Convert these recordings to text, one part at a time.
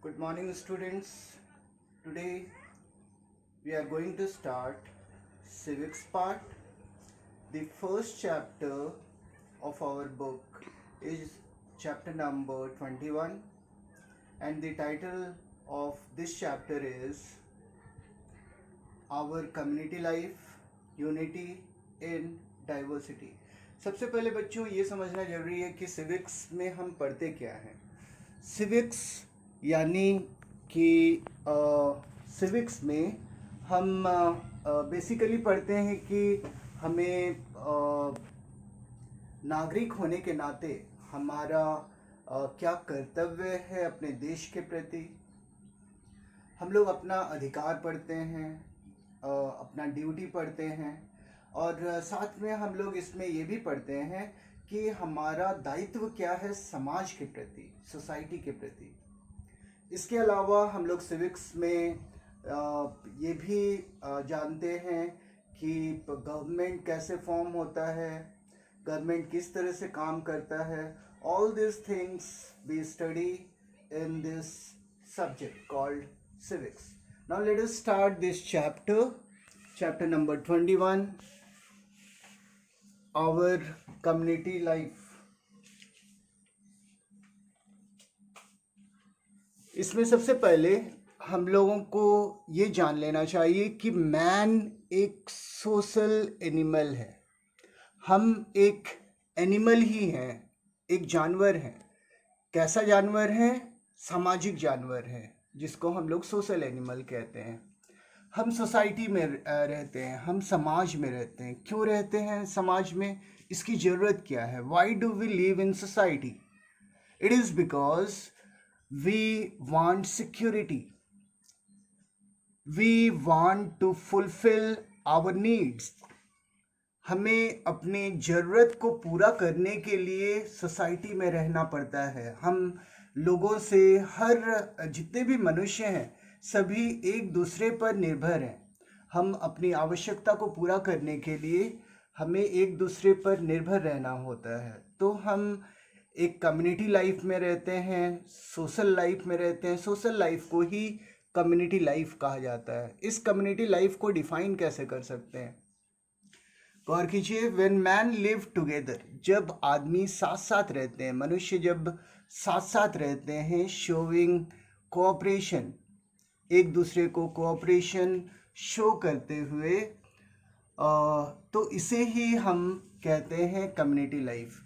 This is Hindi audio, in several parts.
Good morning, students. Today we are going to start civics part. The first chapter of our book is chapter number 21, and the title of this chapter is Our Community Life, Unity in Diversity. सबसे पहले बच्चों ये समझना जरूरी है कि सिविक्स में हम पढ़ते क्या हैं। सिविक्स यानी कि सिविक्स में हम बेसिकली पढ़ते हैं कि हमें नागरिक होने के नाते हमारा क्या कर्तव्य है अपने देश के प्रति। हम लोग अपना अधिकार पढ़ते हैं, अपना ड्यूटी पढ़ते हैं, और साथ में हम लोग इसमें ये भी पढ़ते हैं कि हमारा दायित्व क्या है समाज के प्रति, सोसाइटी के प्रति। इसके अलावा हम लोग सिविक्स में ये भी जानते हैं कि गवर्नमेंट कैसे फॉर्म होता है, गवर्नमेंट किस तरह से काम करता है। All this things we study in this subject called civics. Now let us start this chapter number 21, our community life. इसमें सबसे पहले हम लोगों को ये जान लेना चाहिए कि मैन एक सोशल एनिमल है। हम एक एनिमल ही हैं, एक जानवर हैं। कैसा जानवर है? सामाजिक जानवर है, जिसको हम लोग सोशल एनिमल कहते हैं। हम सोसाइटी में रहते हैं, हम समाज में रहते हैं। क्यों रहते हैं समाज में? इसकी ज़रूरत क्या है? Why do we live in society? It is because we want security, we want to fulfil our needs. हमें अपनी ज़रूरत को पूरा करने के लिए सोसाइटी में रहना पड़ता है। हम लोगों से, हर जितने भी मनुष्य हैं, सभी एक दूसरे पर निर्भर हैं। हम अपनी आवश्यकता को पूरा करने के लिए हमें एक दूसरे पर निर्भर रहना होता है। तो हम एक कम्युनिटी लाइफ में रहते हैं, सोशल लाइफ में रहते हैं। सोशल लाइफ को ही कम्युनिटी लाइफ कहा जाता है। इस कम्युनिटी लाइफ को डिफाइन कैसे कर सकते हैं? गौर कीजिए, व्हेन मैन लिव टुगेदर, जब आदमी साथ साथ रहते हैं, मनुष्य जब साथ साथ रहते हैं, शोविंग कोऑपरेशन, एक दूसरे को कोऑपरेशन शो करते हुए, तो इसे ही हम कहते हैं कम्युनिटी लाइफ।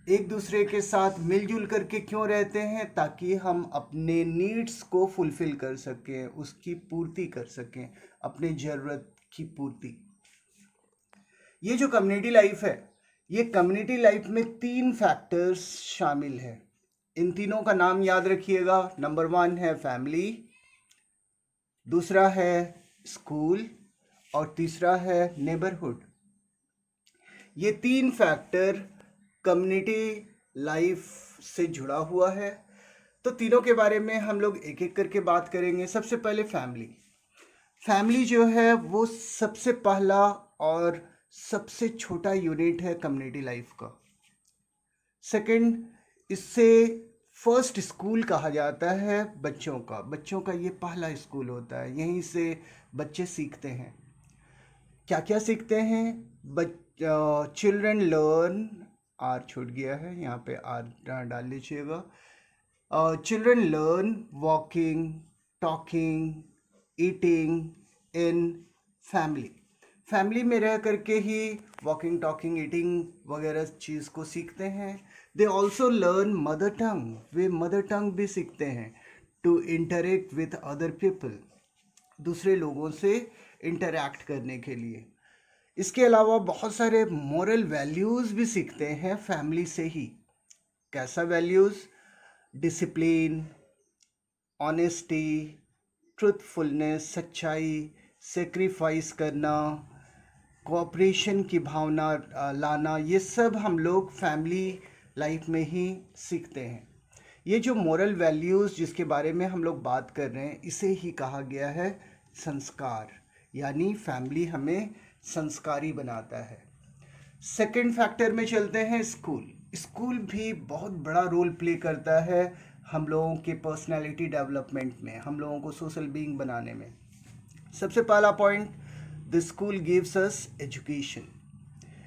एक दूसरे के साथ मिलजुल करके क्यों रहते हैं? ताकि हम अपने नीड्स को फुलफिल कर सकें, उसकी पूर्ति कर सकें, अपने ज़रूरत की पूर्ति। ये जो कम्युनिटी लाइफ है, ये कम्युनिटी लाइफ में 3 फैक्टर्स शामिल हैं। इन तीनों का नाम याद रखिएगा। नंबर 1 है फैमिली, दूसरा है स्कूल, और तीसरा है नेबरहुड। ये 3 फैक्टर कम्युनिटी लाइफ से जुड़ा हुआ है। तो तीनों के बारे में हम लोग एक एक करके बात करेंगे। सबसे पहले फैमिली। फैमिली जो है वो सबसे पहला और सबसे छोटा यूनिट है कम्युनिटी लाइफ का। सेकंड, इससे फर्स्ट स्कूल कहा जाता है बच्चों का ये पहला स्कूल होता है। यहीं से बच्चे सीखते हैं। क्या क्या सीखते हैं? चिल्ड्रन लर्न, आर छूट गया है, यहाँ पे आर डाल लीजिएगा। Children learn walking, talking, eating in family. Family में रह करके ही वॉकिंग, टॉकिंग, ईटिंग वगैरह चीज़ को सीखते हैं। They also learn mother tongue, वे मदर टंग भी सीखते हैं। To interact with other people, दूसरे लोगों से इंटरैक्ट करने के लिए। इसके अलावा बहुत सारे मॉरल वैल्यूज़ भी सीखते हैं फैमिली से ही। कैसा वैल्यूज़? डिसिप्लिन, ऑनेस्टी, ट्रुथफुलनेस, सच्चाई, सेक्रीफाइस करना, कोऑपरेशन की भावना लाना, ये सब हम लोग फैमिली लाइफ में ही सीखते हैं। ये जो मोरल वैल्यूज़ जिसके बारे में हम लोग बात कर रहे हैं, इसे ही कहा गया है संस्कार। यानी फैमिली हमें संस्कारी बनाता है। सेकंड फैक्टर में चलते हैं स्कूल। स्कूल भी बहुत बड़ा रोल प्ले करता है हम लोगों के पर्सनालिटी डेवलपमेंट में, हम लोगों को सोशल बीइंग बनाने में। सबसे पहला point, the school gives us education,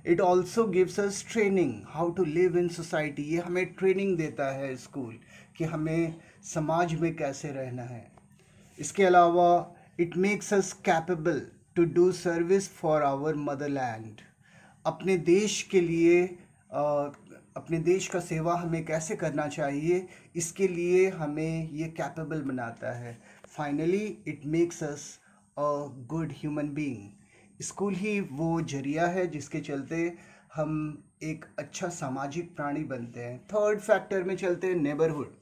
it also gives us training how to live in society. ये हमें ट्रेनिंग देता है स्कूल कि हमें समाज में कैसे रहना है। इसके अलावा it makes us capable to do service for our motherland. अपने देश के लिए अपने देश का सेवा हमें कैसे करना चाहिए, इसके लिए हमें ये कैपेबल बनाता है। Finally it makes us a good human being. School ही वो जरिया है जिसके चलते हम एक अच्छा सामाजिक प्राणी बनते हैं। थर्ड फैक्टर में चलते हैं, नेबरहुड,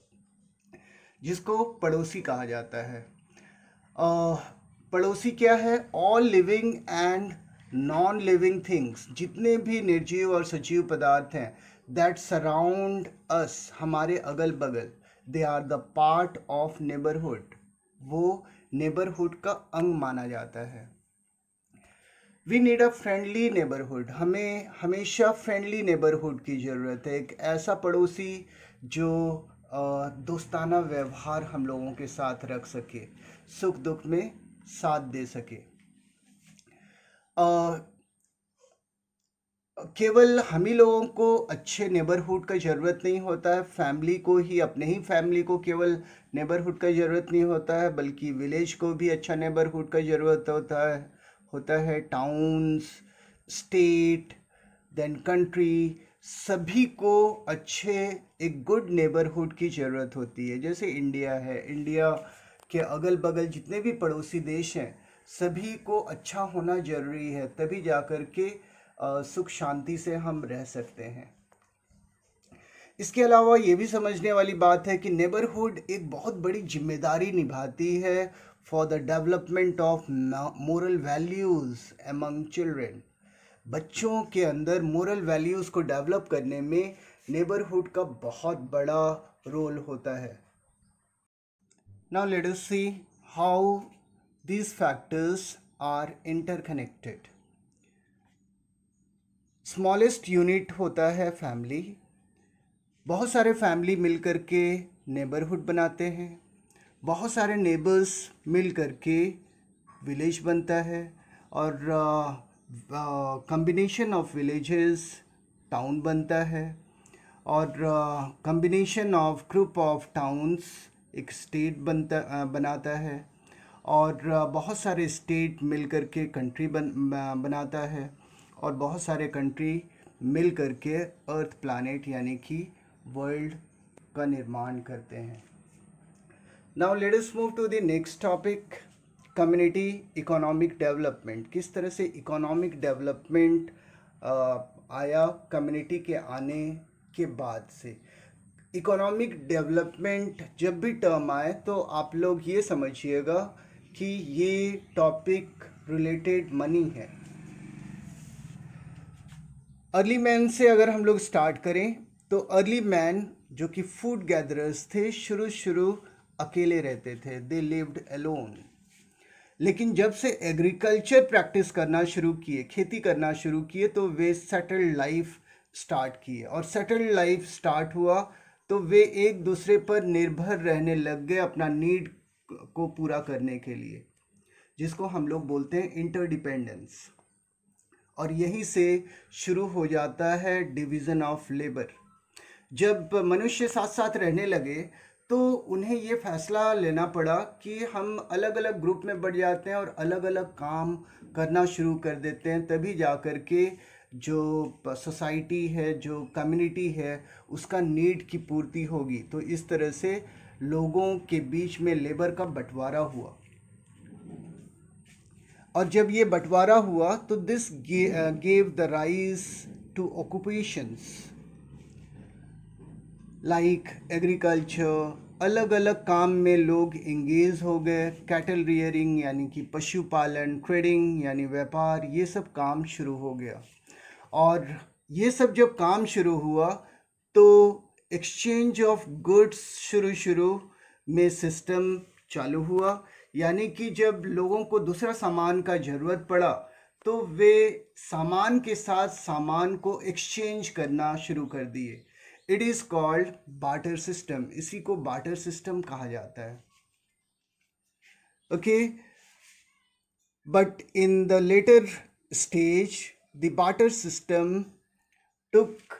जिसको पड़ोसी कहा जाता है। पड़ोसी क्या है? All living and non living things, जितने भी निर्जीव और सजीव पदार्थ हैं दैट सराउंड अस, हमारे अगल बगल, they are the part of neighbourhood. वो नेबरहुड का अंग माना जाता है। We need a friendly neighbourhood, हमें हमेशा फ्रेंडली नेबरहुड की ज़रूरत है। एक ऐसा पड़ोसी जो दोस्ताना व्यवहार हम लोगों के साथ रख सके, सुख दुख में साथ दे सके। केवल हम ही लोगों को अच्छे नेबरहुड का ज़रूरत नहीं होता है, फैमिली को ही, अपने ही फैमिली को केवल नेबरहुड का ज़रूरत नहीं होता है, बल्कि विलेज को भी अच्छा नेबरहुड का ज़रूरत होता है टाउन्स, स्टेट, देन कंट्री, सभी को अच्छे एक गुड नेबरहुड की ज़रूरत होती है। जैसे इंडिया है, इंडिया के अगल बगल जितने भी पड़ोसी देश हैं सभी को अच्छा होना ज़रूरी है, तभी जाकर के सुख शांति से हम रह सकते हैं। इसके अलावा ये भी समझने वाली बात है कि नेबरहुड एक बहुत बड़ी जिम्मेदारी निभाती है for the development of moral values among children. बच्चों के अंदर मोरल वैल्यूज़ को डेवलप करने में नेबरहुड का बहुत बड़ा रोल होता है। Now let us see how these factors are interconnected. Smallest unit होता है फैमिली। बहुत सारे फैमिली मिल कर के नेबरहुड बनाते हैं, बहुत सारे नेबर्स मिल कर के विलेज बनता है, और कम्बिनेशन ऑफ विलेजेस टाउन बनता है, और combination of group of towns एक स्टेट बनाता है, और बहुत सारे स्टेट मिल कर के कंट्री बनाता है, और बहुत सारे कंट्री मिल कर के अर्थ प्लैनेट यानी कि वर्ल्ड का निर्माण करते हैं। Now let us move to the next topic, community economic development. किस तरह से इकोनॉमिक डेवलपमेंट आया कम्युनिटी के आने के बाद से। इकोनॉमिक डेवलपमेंट जब भी टर्म आए तो आप लोग ये समझिएगा कि ये टॉपिक रिलेटेड मनी है। अर्ली मैन से अगर हम लोग स्टार्ट करें तो अर्ली मैन जो कि फूड गैदरर्स थे, शुरू अकेले रहते थे, दे लिव्ड अलोन। लेकिन जब से एग्रीकल्चर प्रैक्टिस करना शुरू किए, खेती करना शुरू किए, तो वे सेटल्ड लाइफ स्टार्ट किए, और सेटल्ड लाइफ स्टार्ट हुआ तो वे एक दूसरे पर निर्भर रहने लग गए अपना नीड को पूरा करने के लिए, जिसको हम लोग बोलते हैं इंटरडिपेंडेंस। और यहीं से शुरू हो जाता है डिवीज़न ऑफ लेबर। जब मनुष्य साथ साथ रहने लगे तो उन्हें ये फैसला लेना पड़ा कि हम अलग अलग ग्रुप में बढ़ जाते हैं और अलग अलग काम करना शुरू कर देते हैं, तभी जा कर के जो सोसाइटी है, जो कम्युनिटी है, उसका नीड की पूर्ति होगी। तो इस तरह से लोगों के बीच में लेबर का बंटवारा हुआ, और जब ये बंटवारा हुआ तो this gave the rise to occupations like agriculture. अलग अलग काम में लोग इंगेज हो गए। कैटल रियरिंग यानी कि पशुपालन, ट्रेडिंग यानी व्यापार, ये सब काम शुरू हो गया। और ये सब जब काम शुरू हुआ तो एक्सचेंज ऑफ गुड्स शुरू में सिस्टम चालू हुआ, यानी कि जब लोगों को दूसरा सामान का ज़रूरत पड़ा तो वे सामान के साथ सामान को एक्सचेंज करना शुरू कर दिए। It is called barter system. इसी को बार्टर सिस्टम कहा जाता है। Okay, but in the later stage the barter system took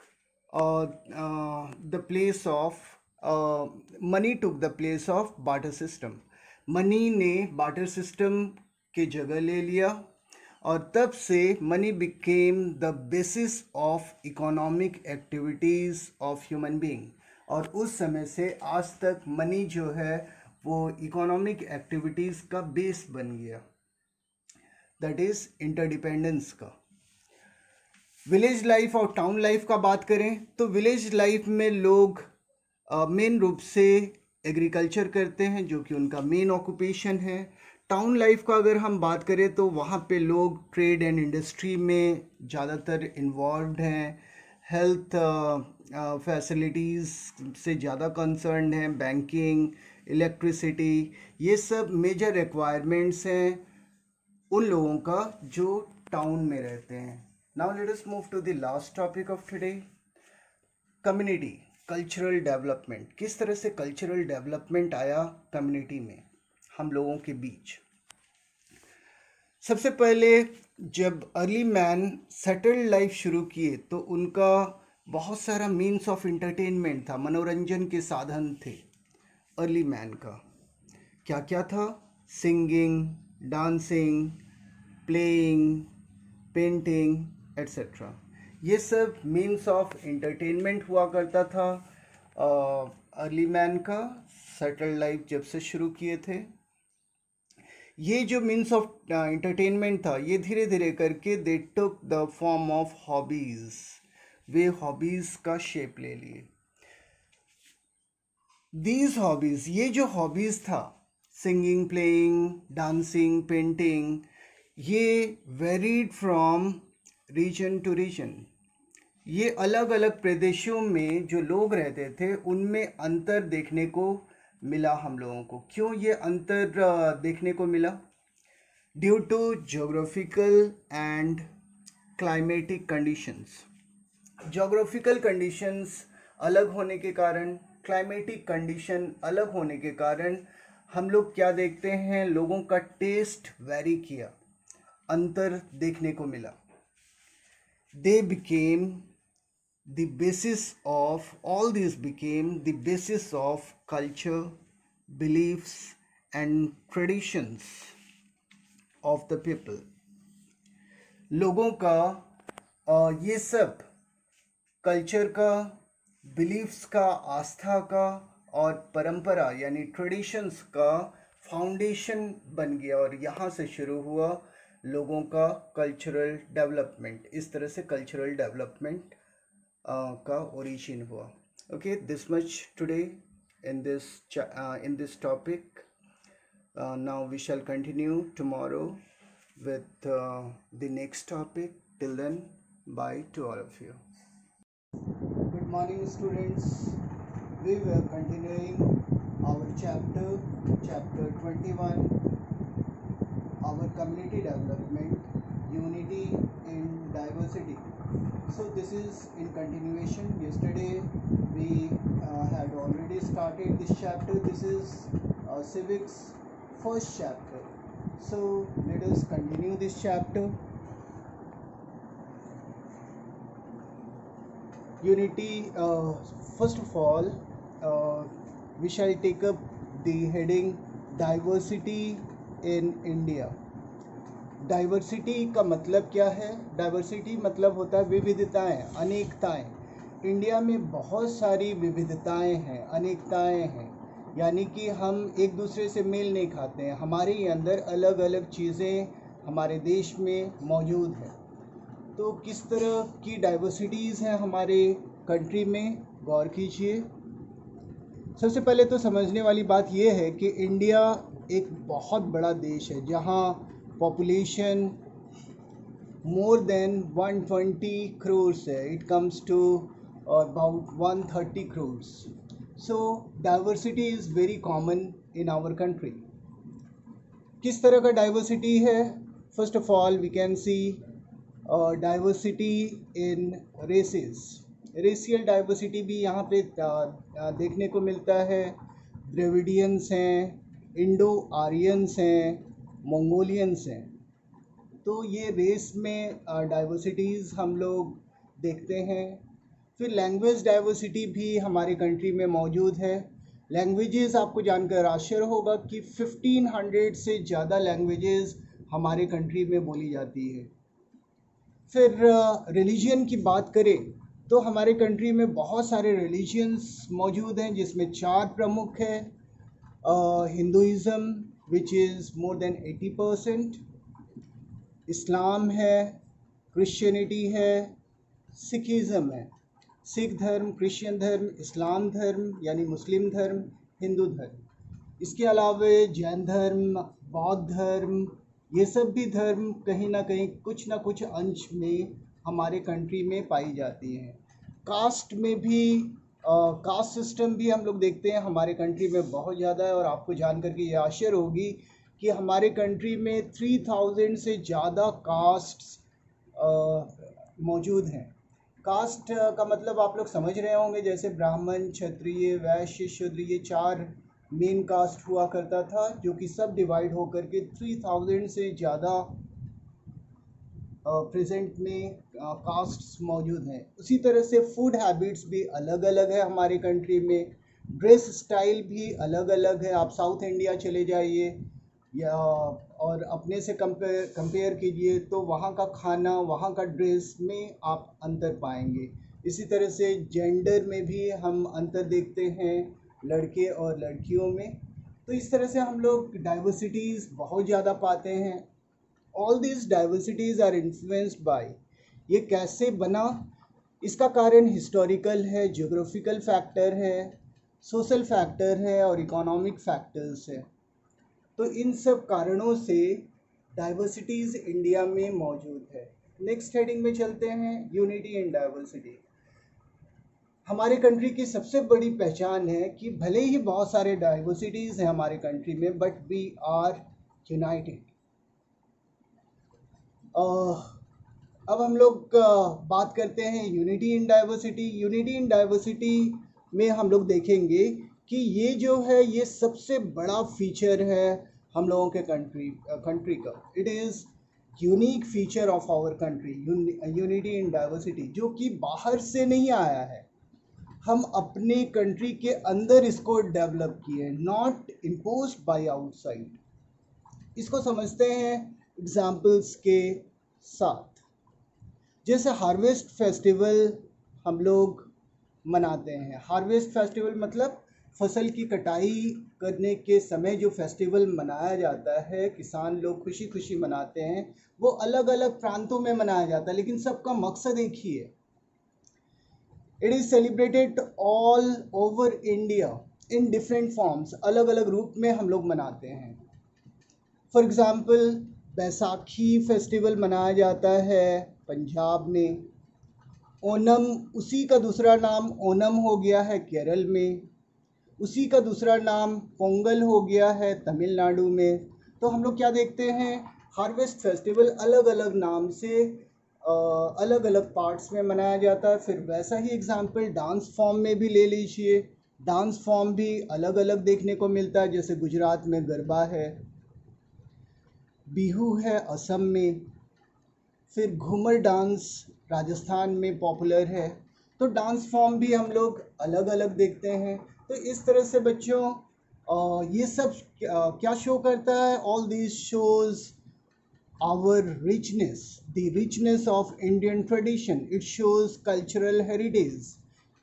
the place of money took the place of barter system। Money ने बार्टर सिस्टम की जगह ले लिया और तब से money became the basis of economic activities of human being. और उस समय से आज तक मनी जो है वो इकोनॉमिक एक्टिविटीज़ का बेस बन गया, दैट इज़ इंटरडिपेंडेंस का। विलेज लाइफ और टाउन लाइफ का बात करें तो विलेज लाइफ में लोग मेन रूप से एग्रीकल्चर करते हैं, जो कि उनका मेन ऑक्यूपेशन है। टाउन लाइफ का अगर हम बात करें तो वहाँ पे लोग ट्रेड एंड इंडस्ट्री में ज़्यादातर इन्वॉल्व्ड हैं, हेल्थ फैसिलिटीज़ से ज़्यादा कंसर्न हैं, बैंकिंग, इलेक्ट्रिसिटी, ये सब मेजर रिक्वायरमेंट्स हैं उन लोगों का जो टाउन में रहते हैं। Now let us move to the last topic of today, community, cultural development। किस तरह से कल्चरल डेवलपमेंट आया कम्युनिटी में, हम लोगों के बीच। सबसे पहले जब अर्ली मैन सेटल्ड लाइफ शुरू किए तो उनका बहुत सारा मीन्स ऑफ एंटरटेनमेंट था, मनोरंजन के साधन थे अर्ली मैन का। क्या क्या था? Singing, dancing, playing, painting etcetera, ये सब मीन्स ऑफ एंटरटेनमेंट हुआ करता था अर्ली मैन का सेटल्ड लाइफ जब से शुरू किए थे। ये जो मीन्स ऑफ एंटरटेनमेंट था ये धीरे धीरे करके they took the form of hobbies, वे हॉबीज़ का शेप ले लिए। दीज हॉबीज़, ये जो हॉबीज़ था, सिंगिंग, प्लेइंग, डांसिंग, पेंटिंग, ये varied from region to region. ये अलग अलग प्रदेशों में जो लोग रहते थे उनमें अंतर देखने को मिला हम लोगों को। क्यों ये अंतर देखने को मिला? Due to geographical and climatic conditions. Geographical conditions अलग होने के कारण, क्लाइमेटिक कंडीशन अलग होने के कारण हम लोग क्या देखते हैं, लोगों का टेस्ट वैरी किया, अंतर देखने को मिला। They became the basis of, all these became the basis of culture, beliefs and traditions of the people। लोगों का ये सब कल्चर का, बिलीफ्स का, आस्था का और परंपरा यानी ट्रेडिशंस का फाउंडेशन बन गया और यहाँ से शुरू हुआ लोगों का कल्चरल डेवलपमेंट। इस तरह से कल्चरल डेवलपमेंट का ओरिजिन हुआ। Okay, this much today in this topic. Now we shall continue tomorrow with the next topic. Till then, bye to all of you. Good morning students, we were continuing our chapter 21, our community development, unity in diversity। So this is in continuation. Yesterday we had already started this chapter. This is civics first chapter. So let us continue this chapter. Unity, first of all, we shall take up the heading diversity in India. Diversity का मतलब क्या है? डाइवर्सिटी मतलब होता है विविधताएं, अनेकताएं। इंडिया में बहुत सारी विविधताएं हैं, अनेकताएं हैं, यानी कि हम एक दूसरे से मेल नहीं खाते हैं। हमारे ही अंदर अलग अलग चीज़ें हमारे देश में मौजूद हैं। तो किस तरह की डाइवर्सिटीज़ हैं हमारे कंट्री में, गौर कीजिए। सबसे पहले तो समझने वाली बात यह है कि इंडिया एक बहुत बड़ा देश है जहाँ पॉपुलेशन मोर देन 120 crores है। It comes to about 130 crores। So diversity is very common in our country. किस तरह का डाइवर्सिटी है? First of all we can see diversity in races. Racial diversity भी यहाँ पे देखने को मिलता है। द्रविडियंस हैं, इंडो आर्यंस हैं, मंगोलियंस हैं। तो ये रेस में डाइवर्सिटीज़ हम लोग देखते हैं। फिर लैंग्वेज डाइवर्सिटी भी हमारे कंट्री में मौजूद है। लैंग्वेजेस आपको जानकर आश्चर्य होगा कि 1500 से ज़्यादा लैंग्वेजेस हमारे कंट्री में बोली जाती है। फिर रिलीजन की बात करें तो हमारे कंट्री में बहुत सारे रिलीजन्स मौजूद हैं, जिसमें 4 प्रमुख हैं। Hinduism which is more than 80%, इस्लाम है, क्रिश्चियनिटी है, सिखिज़्म है। सिख धर्म, क्रिश्चियन धर्म, इस्लाम धर्म यानी मुस्लिम धर्म, हिंदू धर्म। इसके अलावा जैन धर्म, बौद्ध धर्म, ये सब भी धर्म कहीं ना कहीं कुछ ना कुछ अंश में हमारे कंट्री में पाई जाती हैं। कास्ट में भी कास्ट सिस्टम भी हम लोग देखते हैं हमारे कंट्री में बहुत ज़्यादा है। और आपको जान करके ये आश्चर्य होगी कि हमारे कंट्री में 3000 से ज़्यादा कास्ट्स मौजूद हैं। कास्ट का मतलब आप लोग समझ रहे होंगे, जैसे ब्राह्मण, क्षत्रिय, वैश्य, शूद्र, ये 4 मेन कास्ट हुआ करता था, जो कि सब डिवाइड होकर के 3000 से ज़्यादा प्रेजेंट में कास्ट्स मौजूद हैं। उसी तरह से फूड हैबिट्स भी अलग अलग है हमारे कंट्री में। ड्रेस स्टाइल भी अलग अलग है। आप साउथ इंडिया चले जाइए या और अपने से कंपेयर कीजिए तो वहाँ का खाना, वहाँ का ड्रेस में आप अंतर पाएंगे। इसी तरह से जेंडर में भी हम अंतर देखते हैं, लड़के और लड़कियों में। तो इस तरह से हम लोग डाइवर्सिटीज़ बहुत ज़्यादा पाते हैं। All this diversities are influenced by, ये कैसे बना, इसका कारण हिस्टोरिकल है, ज्योग्राफिकल फैक्टर है, सोशल फैक्टर है और इकोनॉमिक फैक्टर्स है। तो इन सब कारणों से डाइवर्सिटीज़ इंडिया में मौजूद है। नेक्स्ट हेडिंग में चलते हैं, यूनिटी इन डाइवर्सिटी। हमारे कंट्री की सबसे बड़ी पहचान है कि भले ही बहुत सारे डाइवर्सिटीज़ हैं हमारे कंट्री में, बट वी आर यूनाइटेड। अब हम लोग बात करते हैं unity in diversity. Unity in diversity में हम लोग देखेंगे कि ये जो है ये सबसे बड़ा फीचर है हम लोगों के कंट्री का। It is unique feature of our country, unity in diversity, जो कि बाहर से नहीं आया है। हम अपने कंट्री के अंदर इसको डेवलप किए, नॉट इम्पोज्ड बाय आउटसाइड। इसको समझते हैं एग्जाम्पल्स के साथ। जैसे हार्वेस्ट फेस्टिवल हम लोग मनाते हैं। हार्वेस्ट फेस्टिवल मतलब फसल की कटाई करने के समय जो फेस्टिवल मनाया जाता है, किसान लोग खुशी खुशी मनाते हैं। वो अलग अलग प्रांतों में मनाया जाता है, लेकिन सबका मकसद एक ही है। It is celebrated all over India in different forms, अलग अलग रूप में हम लोग मनाते हैं। फॉर एग्ज़ाम्पल, बैसाखी फेस्टिवल मनाया जाता है पंजाब में। ओनम, उसी का दूसरा नाम ओनम हो गया है केरल में। उसी का दूसरा नाम पोंगल हो गया है तमिलनाडु में। तो हम लोग क्या देखते हैं, हार्वेस्ट फेस्टिवल अलग अलग नाम से अलग अलग पार्ट्स में मनाया जाता है। फिर वैसा ही एग्जाम्पल डांस फॉर्म में भी ले लीजिए। डांस फॉर्म भी अलग अलग देखने को मिलता है। जैसे गुजरात में गरबा है, बिहू है असम में, फिर घूमर डांस राजस्थान में पॉपुलर है। तो डांस फॉर्म भी हम लोग अलग अलग देखते हैं। तो इस तरह से बच्चों ये सब क्या शो करता है, all these shows our richness, the richness of Indian tradition. It shows cultural heritage,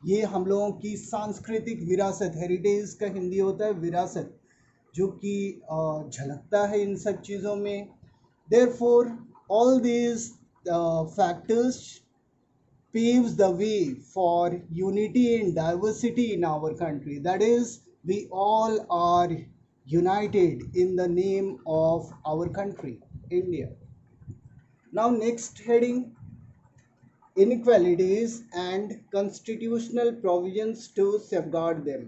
ये हम लोगों की सांस्कृतिक विरासत, हेरिटेज का हिंदी होता है विरासत, जो कि झलकता है इन सब चीज़ों में। Therefore, all these factors paves the way for unity and diversity in our country. That is, we all are united in the name of our country, India. Now, next heading, inequalities and constitutional provisions to safeguard them.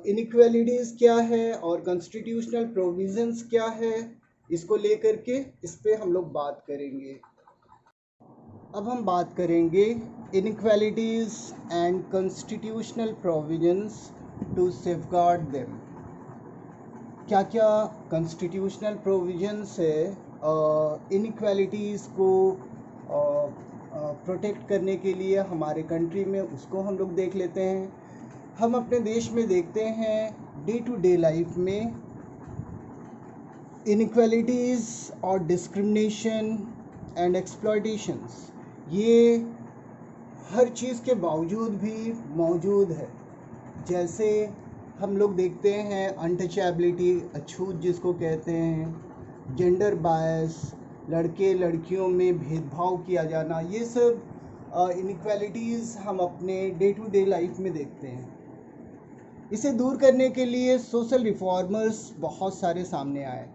Inequalities क्या है और कॉन्स्टिट्यूशनल प्रोविजंस क्या है, इसको लेकर के इस पे हम लोग बात करेंगे। अब हम बात करेंगे inequalities and constitutional provisions to safeguard them. क्या क्या कॉन्स्टिट्यूशनल प्रोविजंस है इनइक्वालिटीज़ को प्रोटेक्ट करने के लिए हमारे कंट्री में, उसको हम लोग देख लेते हैं। हम अपने देश में देखते हैं डे टू डे लाइफ में इनइक्वालिटीज़ और डिस्क्रिमिनेशन एंड एक्सप्लॉयटेशंस, ये हर चीज़ के बावजूद भी मौजूद है। जैसे हम लोग देखते हैं अनटचेबिलिटी, अछूत जिसको कहते हैं, जेंडर बायस, लड़के लड़कियों में भेदभाव किया जाना, ये सब इनइक्वालिटीज़ हम अपने डे टू डे लाइफ में देखते हैं। इसे दूर करने के लिए सोशल रिफॉर्मर्स बहुत सारे सामने आए,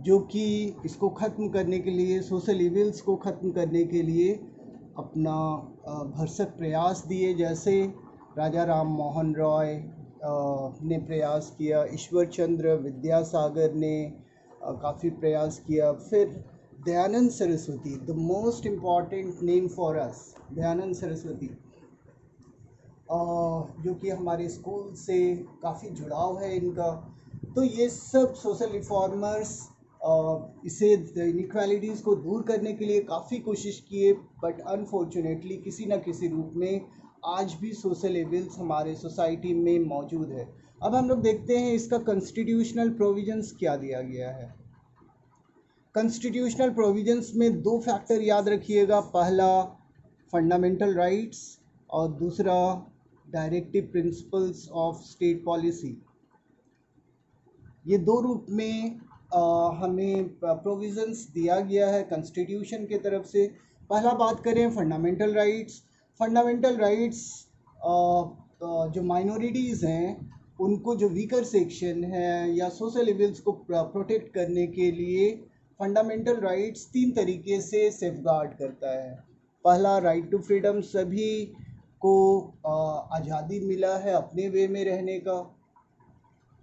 जो कि इसको ख़त्म करने के लिए, सोशल इविल्स को ख़त्म करने के लिए अपना भरसक प्रयास दिए। जैसे राजा राम मोहन रॉय ने प्रयास किया, ईश्वर चंद्र विद्यासागर ने काफ़ी प्रयास किया। फिर Dayanand Saraswati, the most important name for us, Dayanand Saraswati, जो कि हमारे स्कूल से काफ़ी जुड़ाव है इनका। तो ये सब सोशल रिफॉर्मर्स इसे इनइक्वालिटीज़ को दूर करने के लिए काफ़ी कोशिश किए, बट अनफॉर्चुनेटली किसी न किसी रूप में आज भी सोशल इविल्स हमारे सोसाइटी में मौजूद है। अब हम लोग देखते हैं इसका कॉन्स्टिट्यूशनल प्रोविजंस क्या दिया गया है। कॉन्स्टिट्यूशनल प्रोविजंस में दो फैक्टर याद रखिएगा, पहला फंडामेंटल राइट्स और दूसरा directive principles of state policy. ये दो रूप में हमें प्रोविजंस दिया गया है कॉन्स्टिट्यूशन के तरफ से। पहला बात करें फंडामेंटल राइट्स। फंडामेंटल राइट्स जो माइनॉरिटीज़ हैं, उनको, जो वीकर सेक्शन है या सोशल इविल्स को प्रोटेक्ट करने के लिए फंडामेंटल राइट्स 3 तरीके से सेफगार्ड करता है। पहला, राइट टू फ्रीडम, सभी को आज़ादी मिला है अपने वे में रहने का।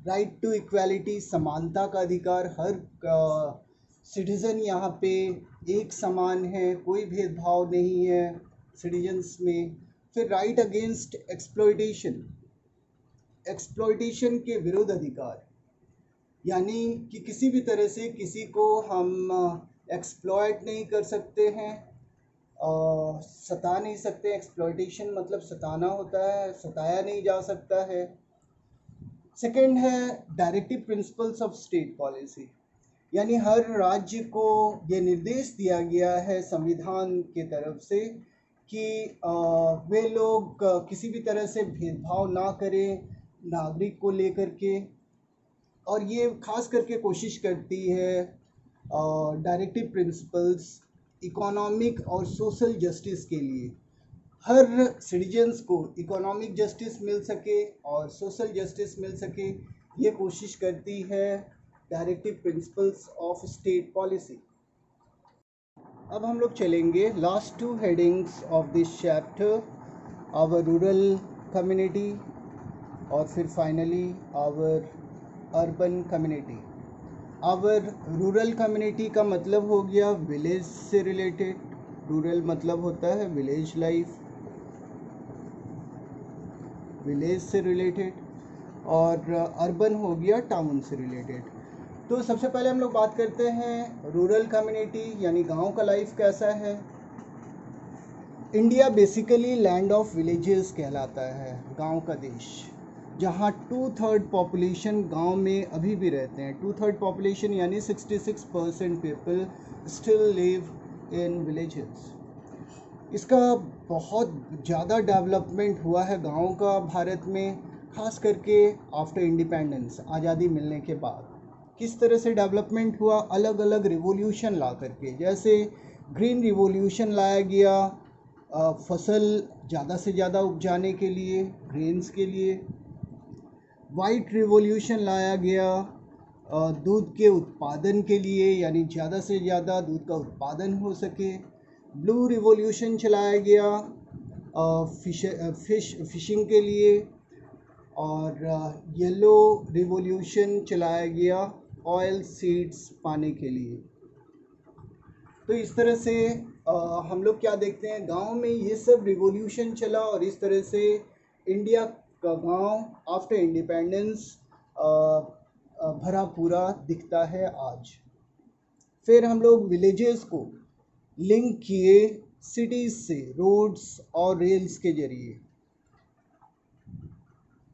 राइट टू इक्वालिटी, समानता का अधिकार, हर सिटीज़न यहाँ पे एक समान है, कोई भेदभाव नहीं है सिटीजन्स में। फिर राइट अगेंस्ट एक्सप्लॉयटेशन, एक्सप्लॉयटेशन के विरुद्ध अधिकार, यानी कि किसी भी तरह से किसी को हम एक्सप्लॉयट नहीं कर सकते हैं, सता नहीं सकते। एक्सप्लॉयटेशन मतलब सताना होता है, सताया नहीं जा सकता है। सेकेंड है directive principles of state policy, यानी हर राज्य को ये निर्देश दिया गया है संविधान के तरफ से कि वे लोग किसी भी तरह से भेदभाव ना करें नागरिक को लेकर के, और ये खास करके कोशिश करती है डायरेक्टिव प्रिंसिपल्स इकोनॉमिक और सोशल जस्टिस के लिए। हर सिटीजन्स को इकोनॉमिक जस्टिस मिल सके और सोशल जस्टिस मिल सके, ये कोशिश करती है directive principles of state policy. अब हम लोग चलेंगे last 2 headings of this chapter, our rural community और फिर finally our urban community. Our rural community का मतलब हो गया विलेज से रिलेटेड, रूरल मतलब होता है विलेज लाइफ, विलेज से रिलेटेड, और अर्बन हो गया टाउन से रिलेटेड। तो सबसे पहले हम लोग बात करते हैं रूरल कम्युनिटी, यानी गांव का लाइफ कैसा है। India basically land of villages कहलाता है, गांव का देश, जहां 2/3 पॉपुलेशन गांव में अभी भी रहते हैं। 2/3 पॉपुलेशन यानी 66% people still live in villages. इसका बहुत ज़्यादा डेवलपमेंट हुआ है गाँव का भारत में, ख़ास करके आफ्टर इंडिपेंडेंस, आज़ादी मिलने के बाद। किस तरह से डेवलपमेंट हुआ, अलग अलग रिवोल्यूशन ला करके। जैसे ग्रीन रिवोल्यूशन लाया गया फसल ज़्यादा से ज़्यादा उपजाने के लिए, ग्रेन्स के लिए। वाइट रिवोल्यूशन लाया गया दूध के उत्पादन के लिए, यानी ज़्यादा से ज़्यादा दूध का उत्पादन हो सके। ब्लू रिवोल्यूशन चलाया गया फिशिंग के लिए, और येलो रिवोल्यूशन चलाया गया ऑयल सीड्स पाने के लिए। तो इस तरह से हम लोग क्या देखते हैं, गांव में ये सब रिवॉल्यूशन चला और इस तरह से इंडिया का गांव आफ्टर इंडिपेंडेंस भरा पूरा दिखता है आज। फिर हम लोग विलेजेस को लिंक किए सिटीज़ से रोड्स और रेल्स के जरिए,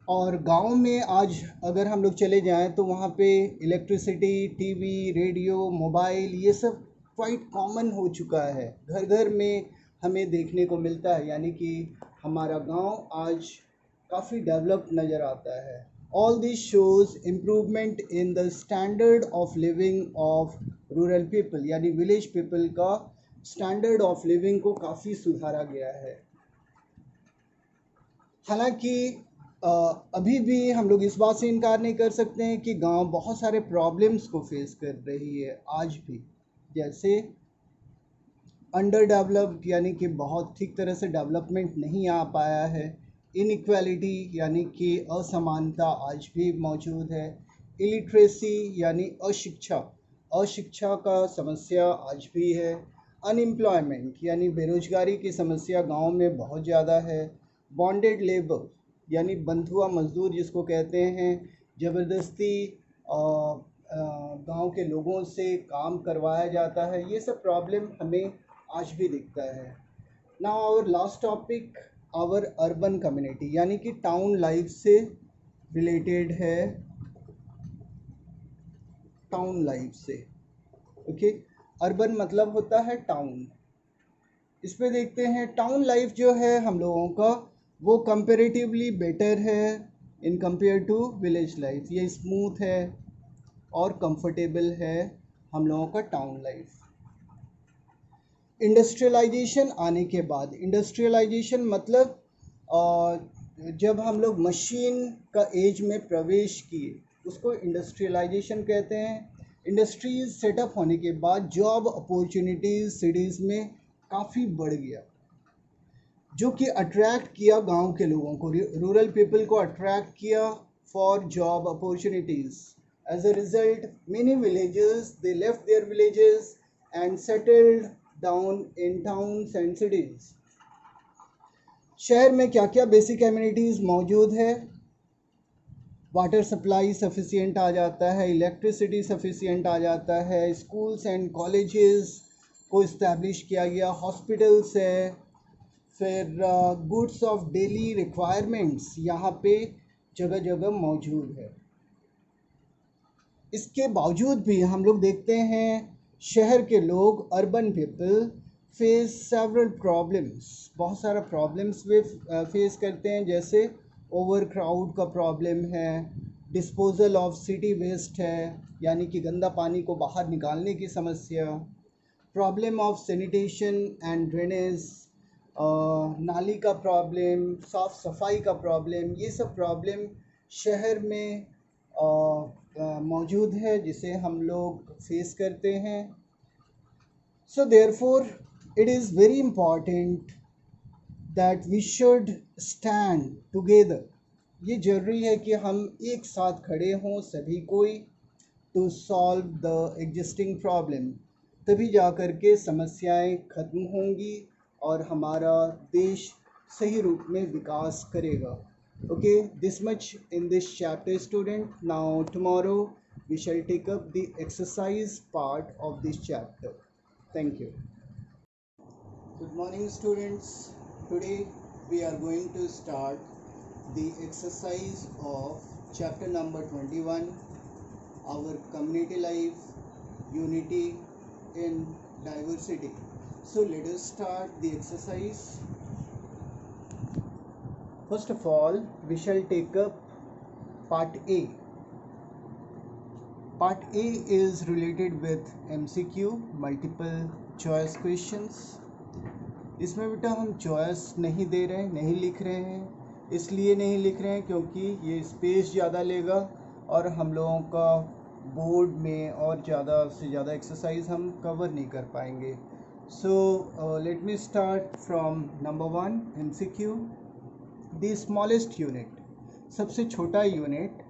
और गांव में आज अगर हम लोग चले जाएं तो वहाँ पे इलेक्ट्रिसिटी, टीवी, रेडियो, मोबाइल ये सब क्वाइट कॉमन हो चुका है, घर घर में हमें देखने को मिलता है। यानी कि हमारा गांव आज काफ़ी डेवलप नज़र आता है। All this shows improvement in the standard of living of rural people, यानी विलेज पीपल का स्टैंडर्ड ऑफ लिविंग को काफ़ी सुधारा गया है। हालांकि अभी भी हम लोग इस बात से इनकार नहीं कर सकते हैं कि गांव बहुत सारे प्रॉब्लम्स को फेस कर रही है आज भी, जैसे अंडर डेवलप्ड, यानी कि बहुत ठीक तरह से डेवलपमेंट नहीं आ पाया है। इनइक्वालिटी यानी कि असमानता आज भी मौजूद है। इलिटरेसी यानी अशिक्षा का समस्या आज भी है। अनएम्प्लॉयमेंट यानी बेरोजगारी की समस्या गांव में बहुत ज़्यादा है। बॉन्डेड लेबर यानी बंधुआ मजदूर जिसको कहते हैं, ज़बरदस्ती गांव के लोगों से काम करवाया जाता है, ये सब प्रॉब्लम हमें आज भी दिखता है। Now our last topic, our urban community, यानी कि टाउन लाइफ से रिलेटेड है, टाउन लाइफ से। ओके, अर्बन मतलब होता है टाउन। इसमें देखते हैं टाउन लाइफ जो है हम लोगों का वो कंपेरेटिवली बेटर है in compare to village life. ये स्मूथ है और कंफर्टेबल है हम लोगों का टाउन लाइफ। इंडस्ट्रियलाइजेशन आने के बाद, इंडस्ट्रियलाइजेशन मतलब जब हम लोग मशीन का एज में प्रवेश किए उसको इंडस्ट्रियलाइजेशन कहते हैं। इंडस्ट्रीज सेटअप होने के बाद जॉब अपॉर्चुनिटीज़ सिटीज़ में काफ़ी बढ़ गया, जो कि अट्रैक्ट किया गांव के लोगों को, रूरल पीपल को अट्रैक्ट किया for job opportunities. As a result many villages they left their villages and settled down in towns and cities. शहर में क्या क्या बेसिक एमिनिटीज़ मौजूद है? वाटर सप्लाई सफिशिएंट आ जाता है, इलेक्ट्रिसिटी सफिशिएंट आ जाता है, स्कूल्स एंड कॉलेजेस को इस्टेब्लिश किया गया, हॉस्पिटल्स है, फिर गुड्स ऑफ डेली रिक्वायरमेंट्स यहाँ पे जगह जगह मौजूद है। इसके बावजूद भी हम लोग देखते हैं शहर के लोग, urban people face several problems, बहुत सारा प्रॉब्लम्स वे फेस करते हैं, जैसे ओवर क्राउड का प्रॉब्लम है, डिस्पोजल ऑफ सिटी वेस्ट है यानी कि गंदा पानी को बाहर निकालने की समस्या, problem of sanitation and drainage, नाली का प्रॉब्लम, साफ़ सफाई का प्रॉब्लम, ये सब प्रॉब्लम शहर में मौजूद है जिसे हम लोग फेस करते हैं। So therefore it is very important that we should stand together. ये ज़रूरी है कि हम एक साथ खड़े हों सभी कोई, to solve the existing problem. तभी जा कर के समस्याएं ख़त्म होंगी और हमारा देश सही रूप में विकास करेगा। Okay, this much in this chapter student. Now tomorrow we shall take up the exercise part of this chapter. Thank you. Good morning students, today we are going to start the exercise of chapter number 21, our community life, unity in diversity. So let us start the exercise. First of all, we shall take up part A. Part A is related with MCQ, multiple choice questions. इसमें बेटा हम चॉइस नहीं दे रहे हैं, नहीं लिख रहे हैं। इसलिए नहीं लिख रहे हैं क्योंकि ये स्पेस ज़्यादा लेगा और हम लोगों का बोर्ड में और ज़्यादा से ज़्यादा एक्सरसाइज हम कवर नहीं कर पाएंगे। So let me start from number 1 MCQ। The smallest unit, सबसे छोटा unit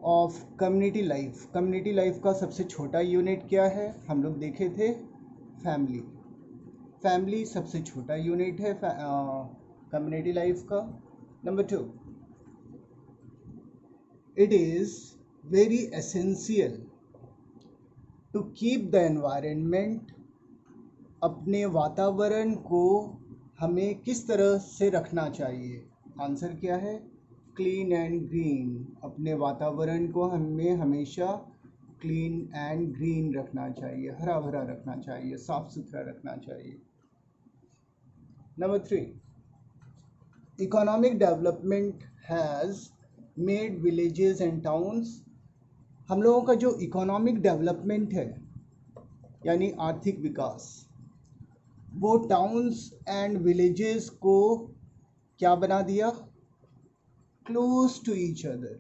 of community life. Community life का सबसे छोटा यूनिट क्या है? हम लोग देखे थे फैमिली। फैमिली सबसे छोटा यूनिट है कम्युनिटी लाइफ का। Number 2, it is very essential to keep the environment, अपने वातावरण को हमें किस तरह से रखना चाहिए। आंसर क्या है? Clean and green. अपने वातावरण को हमें हमेशा क्लीन एंड ग्रीन रखना चाहिए, हरा भरा रखना चाहिए, साफ सुथरा रखना चाहिए। Number 3, economic development has made villages and towns. हम लोगों का जो इकोनॉमिक डेवलपमेंट है यानी आर्थिक विकास, वो टाउन्स एंड विलेजेस को क्या बना दिया? क्लोज टू ईच अदर,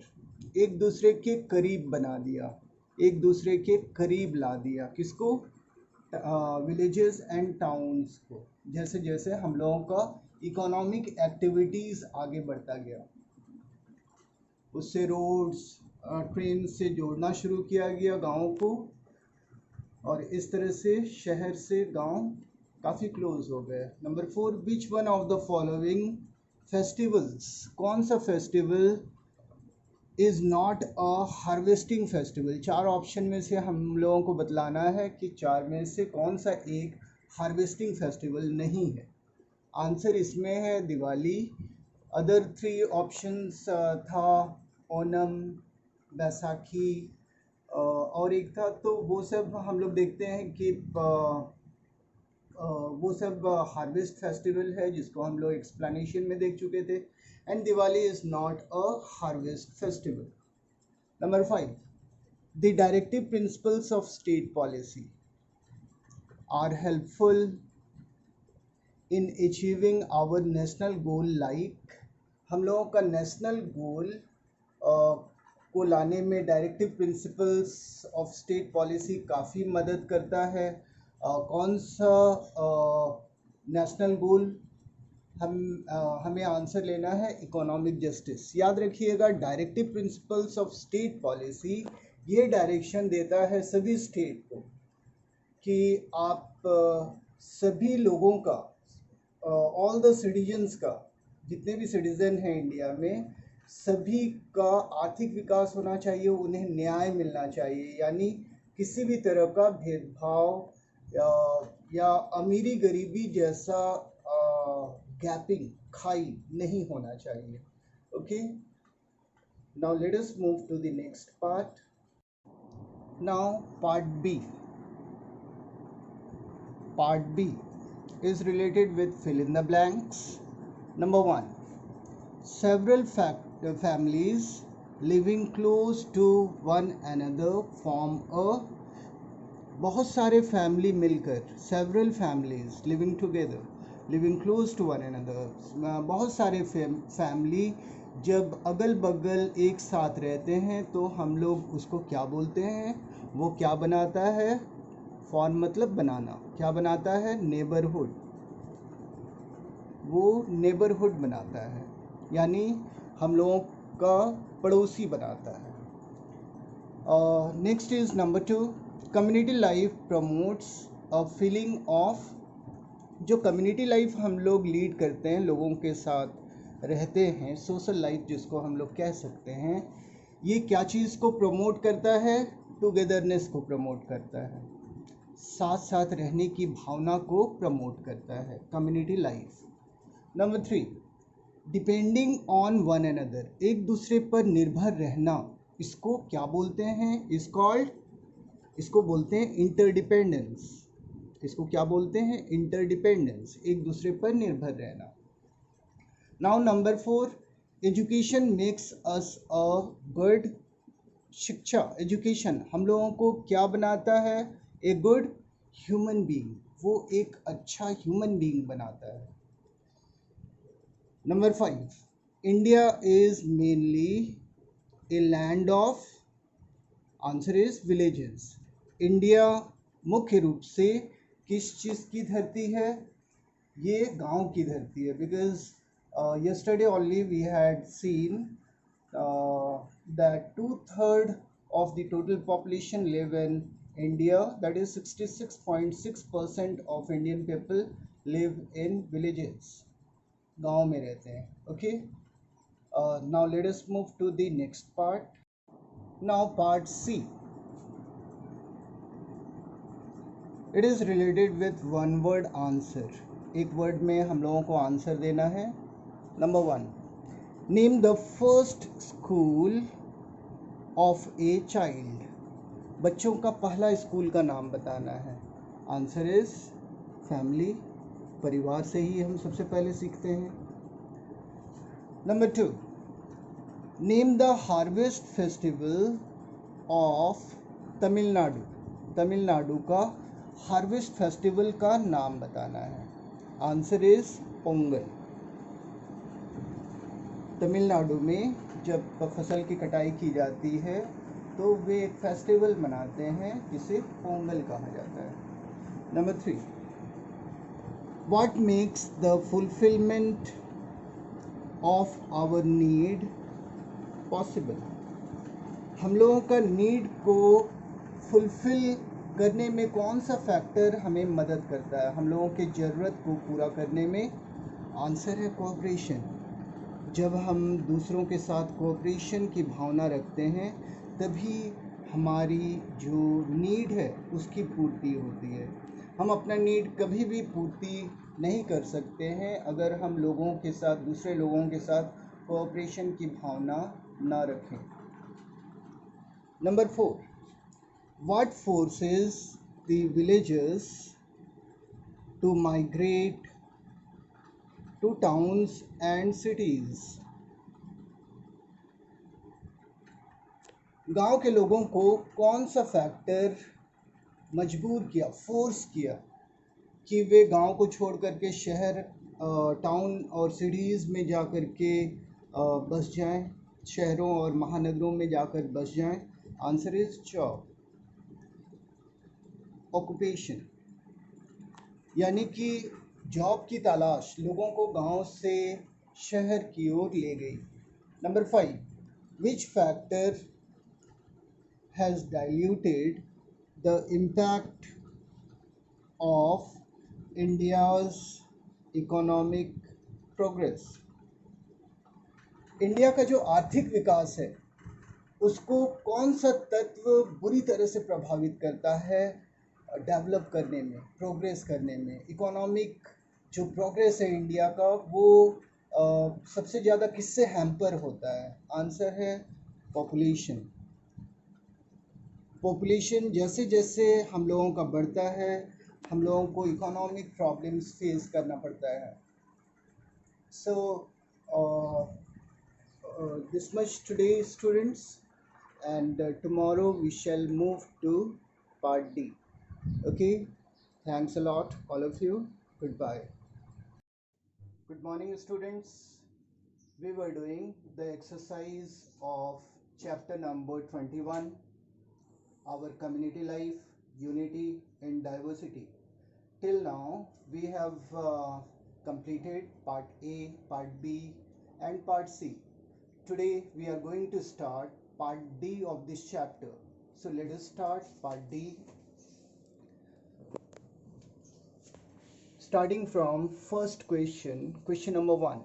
एक दूसरे के करीब बना दिया, एक दूसरे के करीब ला दिया। किसको? विलेजेस एंड टाउन्स को। जैसे जैसे हम लोगों का इकोनॉमिक एक्टिविटीज़ आगे बढ़ता गया, उससे रोड्स, ट्रेन से जोड़ना शुरू किया गया गाँव को, और इस तरह से शहर से गांव काफ़ी क्लोज हो गए। Number 4, which one of the following festivals, कौन सा festival is not a harvesting festival. 4 option में से हम लोगों को बतलाना है कि 4 में से कौन सा एक हार्वेस्टिंग फेस्टिवल नहीं है। आंसर इसमें है दिवाली। अदर 3 ऑप्शंस था ओनम, बैसाखी और एक था, तो वो सब हम लोग देखते हैं कि वो सब हार्वेस्ट फेस्टिवल है जिसको हम लोग एक्सप्लेनेशन में देख चुके थे, and Diwali is not a harvest festival. Number 5, the directive principles of state policy are helpful in achieving our national goal. Like, हम लोगों का नेशनल गोल को लाने में directive principles of state policy काफ़ी मदद करता है। कौन सा नेशनल गोल? हमें आंसर लेना है इकोनॉमिक जस्टिस। याद रखिएगा, directive principles of state policy ये डायरेक्शन देता है सभी स्टेट को कि आप सभी लोगों का, ऑल द सिटीजन्स का, जितने भी सिटीज़न हैं इंडिया में, सभी का आर्थिक विकास होना चाहिए, उन्हें न्याय मिलना चाहिए, यानी किसी भी तरह का भेदभाव या अमीरी गरीबी जैसा गैपिंग, खाई नहीं होना चाहिए। Okay, now let us move to the next part. Now part B. Part B is related with fill in the blanks. Number 1, several families living close to one another form a, बहुत सारे फैमिली मिलकर, several families living together, living close to one another, बहुत सारे फैमिली जब अगल बगल एक साथ रहते हैं तो हम लोग उसको क्या बोलते हैं? वो क्या बनाता है? फॉर्म मतलब बनाना, क्या बनाता है? नेबरहुड। वो नेबरहुड बनाता है, यानी हम लोगों का पड़ोसी बनाता है। Next is number 2, community life promotes a feeling of. जो कम्युनिटी लाइफ हम लोग लीड करते हैं, लोगों के साथ रहते हैं, सोशल लाइफ जिसको हम लोग कह सकते हैं, ये क्या चीज़ को प्रमोट करता है? टुगेदरनेस को प्रमोट करता है, साथ साथ रहने की भावना को प्रमोट करता है community life. Number 3, depending on one another, एक दूसरे पर निर्भर रहना, इसको क्या बोलते हैं? इसको बोलते हैं इंटरडिपेंडेंस। इसको क्या बोलते हैं? इंटरडिपेंडेंस, एक दूसरे पर निर्भर रहना। Now number 4, education makes us a good. शिक्षा, एजुकेशन हम लोगों को क्या बनाता है? ए गुड ह्यूमन बीइंग, वो एक अच्छा ह्यूमन बीइंग बनाता है। Number 5, India is mainly a land of. Answer is villages. India मुख्य रूप से किस चीज़ की धरती है? ये गांव की धरती है, because yesterday only we had seen that 2/3 of the total population live in India, that is 66.6% of Indian people live in villages. गांव में रहते हैं. Okay. Now let us move to the next part. Now part C. It is related with one word answer. एक वर्ड में हम लोगों को आंसर देना है. Number 1. Name the first school of a child. बच्चों का पहला स्कूल का नाम बताना है. Answer is family. परिवार से ही हम सबसे पहले सीखते हैं. Number 2. Name the harvest festival of Tamil Nadu. Tamil Nadu का हार्वेस्ट फेस्टिवल का नाम बताना है. Answer is Pongal. तमिलनाडु में जब फसल की कटाई की जाती है तो वे एक फेस्टिवल मनाते हैं जिसे पोंगल कहा जाता है. Number 3. What makes the fulfilment of our need possible. हम लोगों का नीड को फुलफिल करने में कौन सा फैक्टर हमें मदद करता है हम लोगों के ज़रूरत को पूरा करने में. आंसर है कोऑपरेशन. जब हम दूसरों के साथ कोऑपरेशन की भावना रखते हैं तभी हमारी जो नीड है उसकी पूर्ति होती है. हम अपना नीड कभी भी पूर्ति नहीं कर सकते हैं अगर हम लोगों के साथ दूसरे लोगों के साथ कोऑपरेशन की भावना ना रखें. Number 4. What forces the villagers to migrate to towns and cities. गांव के लोगों को कौन सा फैक्टर मजबूर किया, फोर्स किया कि वे गांव को छोड़ करके शहर, टाउन और सिटीज़ में जा कर के बस जाएं, शहरों और महानगरों में जाकर बस जाएं. Answer is job, occupation. यानी कि जॉब की तलाश लोगों को गांव से शहर की ओर ले गई. Number 5. Which factor has diluted the impact of India's economic progress. India का जो आर्थिक विकास है उसको कौन सा तत्व बुरी तरह से प्रभावित करता है डेवलप करने में, प्रोग्रेस करने में. इकोनॉमिक जो प्रोग्रेस है इंडिया का वो सबसे ज़्यादा किससे हैम्पर होता है. आंसर है पॉपुलेशन. पॉपुलेशन जैसे जैसे हम लोगों का बढ़ता है हम लोगों को इकोनॉमिक प्रॉब्लम्स फेस करना पड़ता है. So this much today students and tomorrow we shall move to part D. Okay, thanks a lot all of you. Good bye. Good morning students. We were doing the exercise of chapter number 21, our community life, unity and diversity. Till now we have completed part A, part B and part C. Today we are going to start part D of this chapter. So let us start part D, starting from first question. Question number 1.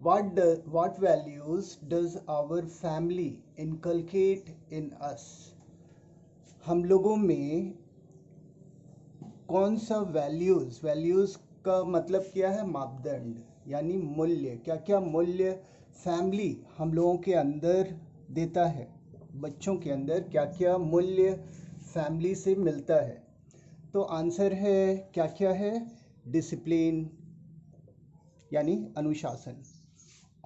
What values does our family inculcate in us? हम लोगों में कौन सा वैल्यूज़ का मतलब क्या है, मापदंड यानी मूल्य. क्या क्या मूल्य फैमिली हम लोगों के अंदर देता है, बच्चों के अंदर क्या क्या मूल्य फैमिली से मिलता है. तो आंसर है क्या क्या है. डिसिप्लिन यानी अनुशासन,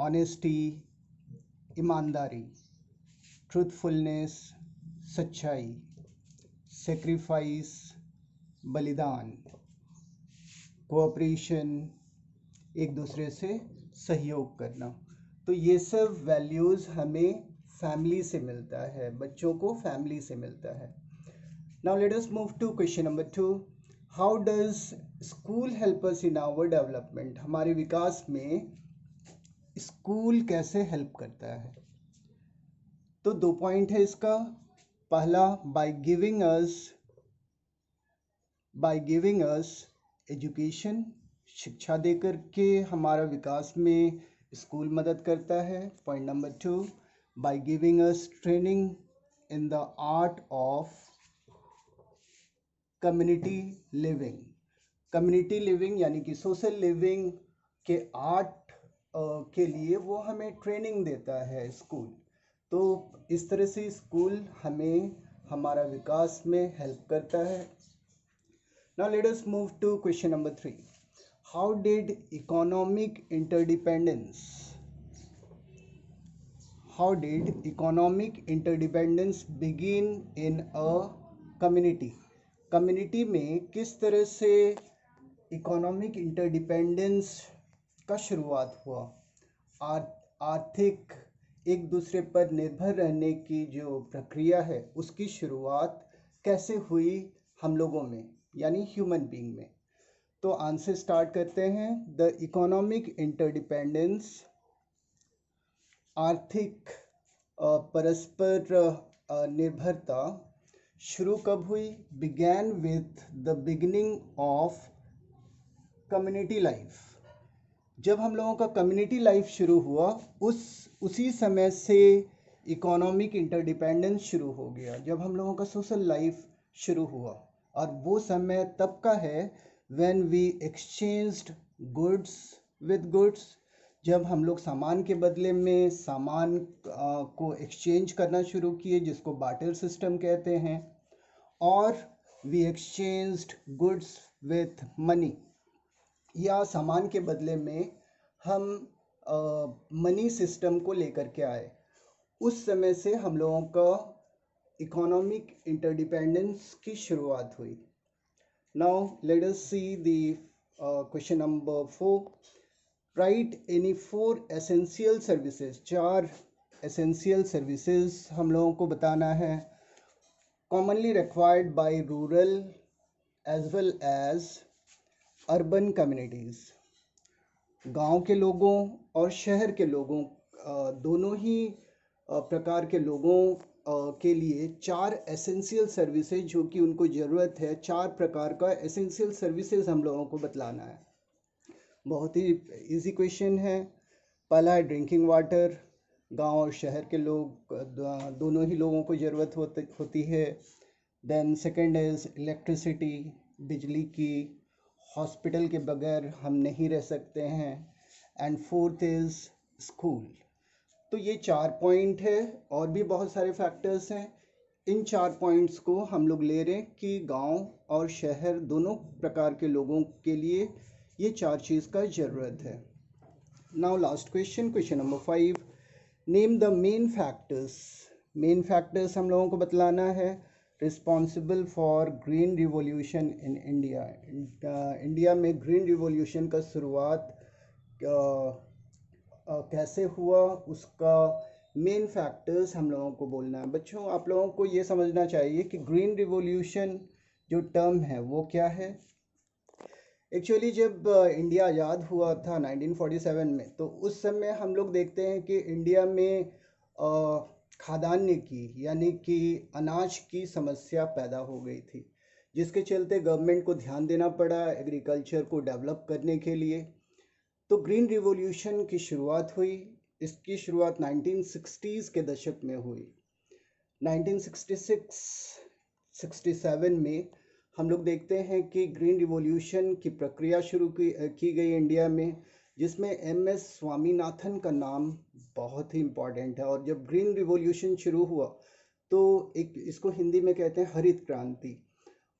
ऑनेस्टी ईमानदारी, ट्रूथफुलनेस सच्चाई, सेक्रीफाइस बलिदान, कोऑपरेशन एक दूसरे से सहयोग करना. तो ये सब वैल्यूज़ हमें फैमिली से मिलता है, बच्चों को फैमिली से मिलता है. Now let us move to question number 2. How does school help us in our development. हमारे विकास में स्कूल कैसे हेल्प करता है. तो 2 पॉइंट है इसका. पहला, बाय गिविंग अस एजुकेशन शिक्षा देकर के हमारा विकास में स्कूल मदद करता है। Point number 2, by giving us training in the art of community living. Community living यानी कि सोशल लिविंग के आर्ट के लिए वो हमें ट्रेनिंग देता है स्कूल। तो इस तरह से स्कूल हमें हमारा विकास में हेल्प करता है। Now let us move to question number 3. How did economic interdependence begin in a community? Community में किस तरह से इकोनॉमिक इंटरडिपेंडेंस का शुरुआत हुआ? आर्थिक एक दूसरे पर निर्भर रहने की जो प्रक्रिया है उसकी शुरुआत कैसे हुई हम लोगों में, यानी ह्यूमन बीइंग में? तो आंसर स्टार्ट करते हैं। द इकोनॉमिक इंटरडिपेंडेंस, आर्थिक परस्पर निर्भरता शुरू कब हुई? Began with the beginning of community life. जब हम लोगों का कम्युनिटी लाइफ शुरू हुआ उसी समय से इकोनॉमिक इंटरडिपेंडेंस शुरू हो गया, जब हम लोगों का सोशल लाइफ शुरू हुआ। और वो समय तब का है when we exchanged goods with goods, जब हम लोग सामान के बदले में सामान को एक्सचेंज करना शुरू किए, जिसको बार्टर सिस्टम कहते हैं। और we exchanged goods with money, या सामान के बदले में हम मनी सिस्टम को लेकर के आए। उस समय से हम लोगों का इकोनॉमिक इंटरडिपेंडेंस की शुरुआत हुई। Now let us see the question number 4. Write any 4 essential services. 4 essential services हम लोगों को बताना है, commonly required by rural as well as urban communities. गांव के लोगों और शहर के लोगों दोनों ही प्रकार के लोगों के लिए 4 एसेंशियल सर्विसेज जो कि उनको ज़रूरत है, 4 प्रकार का एसेंशियल सर्विसेज हम लोगों को बतलाना है। बहुत ही इजी क्वेश्चन है। पहला है ड्रिंकिंग वाटर, गांव और शहर के लोग दोनों ही लोगों को ज़रूरत होती है। देन सेकंड इज़ इलेक्ट्रिसिटी, बिजली की, हॉस्पिटल के बगैर हम नहीं रह सकते हैं। And fourth is school. तो ये 4 पॉइंट है, और भी बहुत सारे फैक्टर्स हैं। इन 4 पॉइंट्स को हम लोग ले रहे हैं कि गांव और शहर दोनों प्रकार के लोगों के लिए ये 4 चीज़ का ज़रूरत है। Now last question number 5. Name the main factors. Main factors हम लोगों को बतलाना है responsible for green revolution in India. India में ग्रीन रिवॉल्यूशन का शुरुआत कैसे हुआ, उसका मेन फैक्टर्स हम लोगों को बोलना है। बच्चों, आप लोगों को ये समझना चाहिए कि ग्रीन रिवॉल्यूशन जो टर्म है वो क्या है। एक्चुअली जब इंडिया आज़ाद हुआ था 1947 में, तो उस समय हम लोग देखते हैं कि इंडिया में खाद्यान्न की, यानी कि अनाज की समस्या पैदा हो गई थी, जिसके चलते गवर्नमेंट को ध्यान देना पड़ा एग्रीकल्चर को डेवलप करने के लिए। तो ग्रीन रिवॉल्यूशन की शुरुआत हुई। इसकी शुरुआत 1960s के दशक में हुई। 1966-67 में हम लोग देखते हैं कि ग्रीन रिवॉल्यूशन की प्रक्रिया शुरू की गई इंडिया में, जिसमें MS स्वामीनाथन का नाम बहुत ही इम्पॉर्टेंट है। और जब ग्रीन रिवॉल्यूशन शुरू हुआ तो एक इसको हिंदी में कहते हैं हरित क्रांति।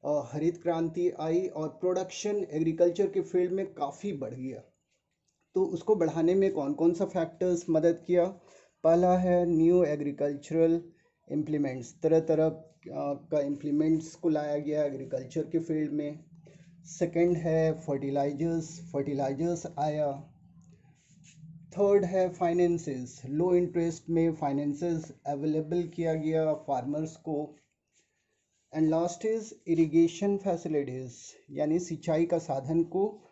और हरित क्रांति आई और प्रोडक्शन एग्रीकल्चर के फील्ड में काफ़ी बढ़ गया। तो उसको बढ़ाने में कौन कौन सा फैक्टर्स मदद किया? पहला है न्यू एग्रीकल्चरल इम्प्लीमेंट्स, तरह तरह का इम्प्लीमेंट्स को लाया गया एग्रीकल्चर के फील्ड में। सेकंड है फर्टिलाइजर्स आया। थर्ड है फाइनेंसेस, लो इंटरेस्ट में फाइनेंसेस अवेलेबल किया गया फार्मर्स को। And last is irrigation facilities, यानी सिंचाई का साधन को,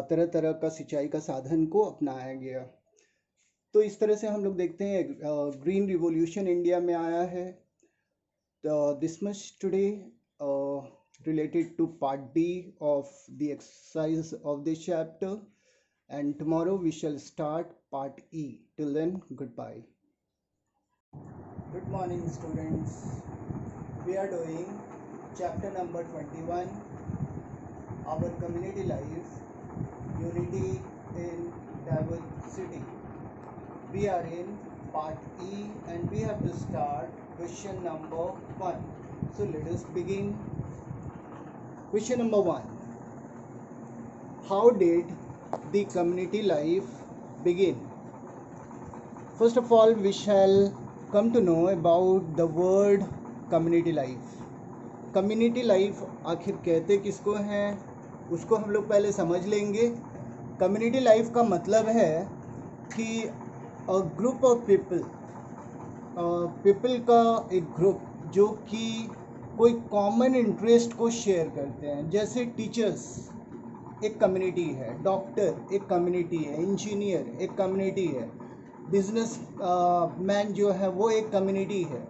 तरह तरह का सिंचाई का साधन को अपनाया गया। तो इस तरह से हम लोग देखते हैं ग्रीन रिवॉल्यूशन इंडिया में आया है। This much today. related to part D of the exercise of this chapter, and tomorrow we shall start part E. Till then, goodbye. Good morning, students. We are doing chapter number 21, our community life, unity in diversity. We are in part E and we have to start question number 1. So let us begin. Question number 1. How did the community life begin? First of all, we shall come to know about the word community life. Community life आखिर कहते किसको हैं, उसको हम लोग पहले समझ लेंगे. कम्युनिटी लाइफ का मतलब है कि अ ग्रुप ऑफ पीपल का एक ग्रुप जो कि कोई कॉमन इंटरेस्ट को शेयर करते हैं. जैसे टीचर्स एक कम्युनिटी है, डॉक्टर एक कम्युनिटी है, इंजीनियर एक कम्युनिटी है, बिजनेस मैन जो है वो एक कम्युनिटी है.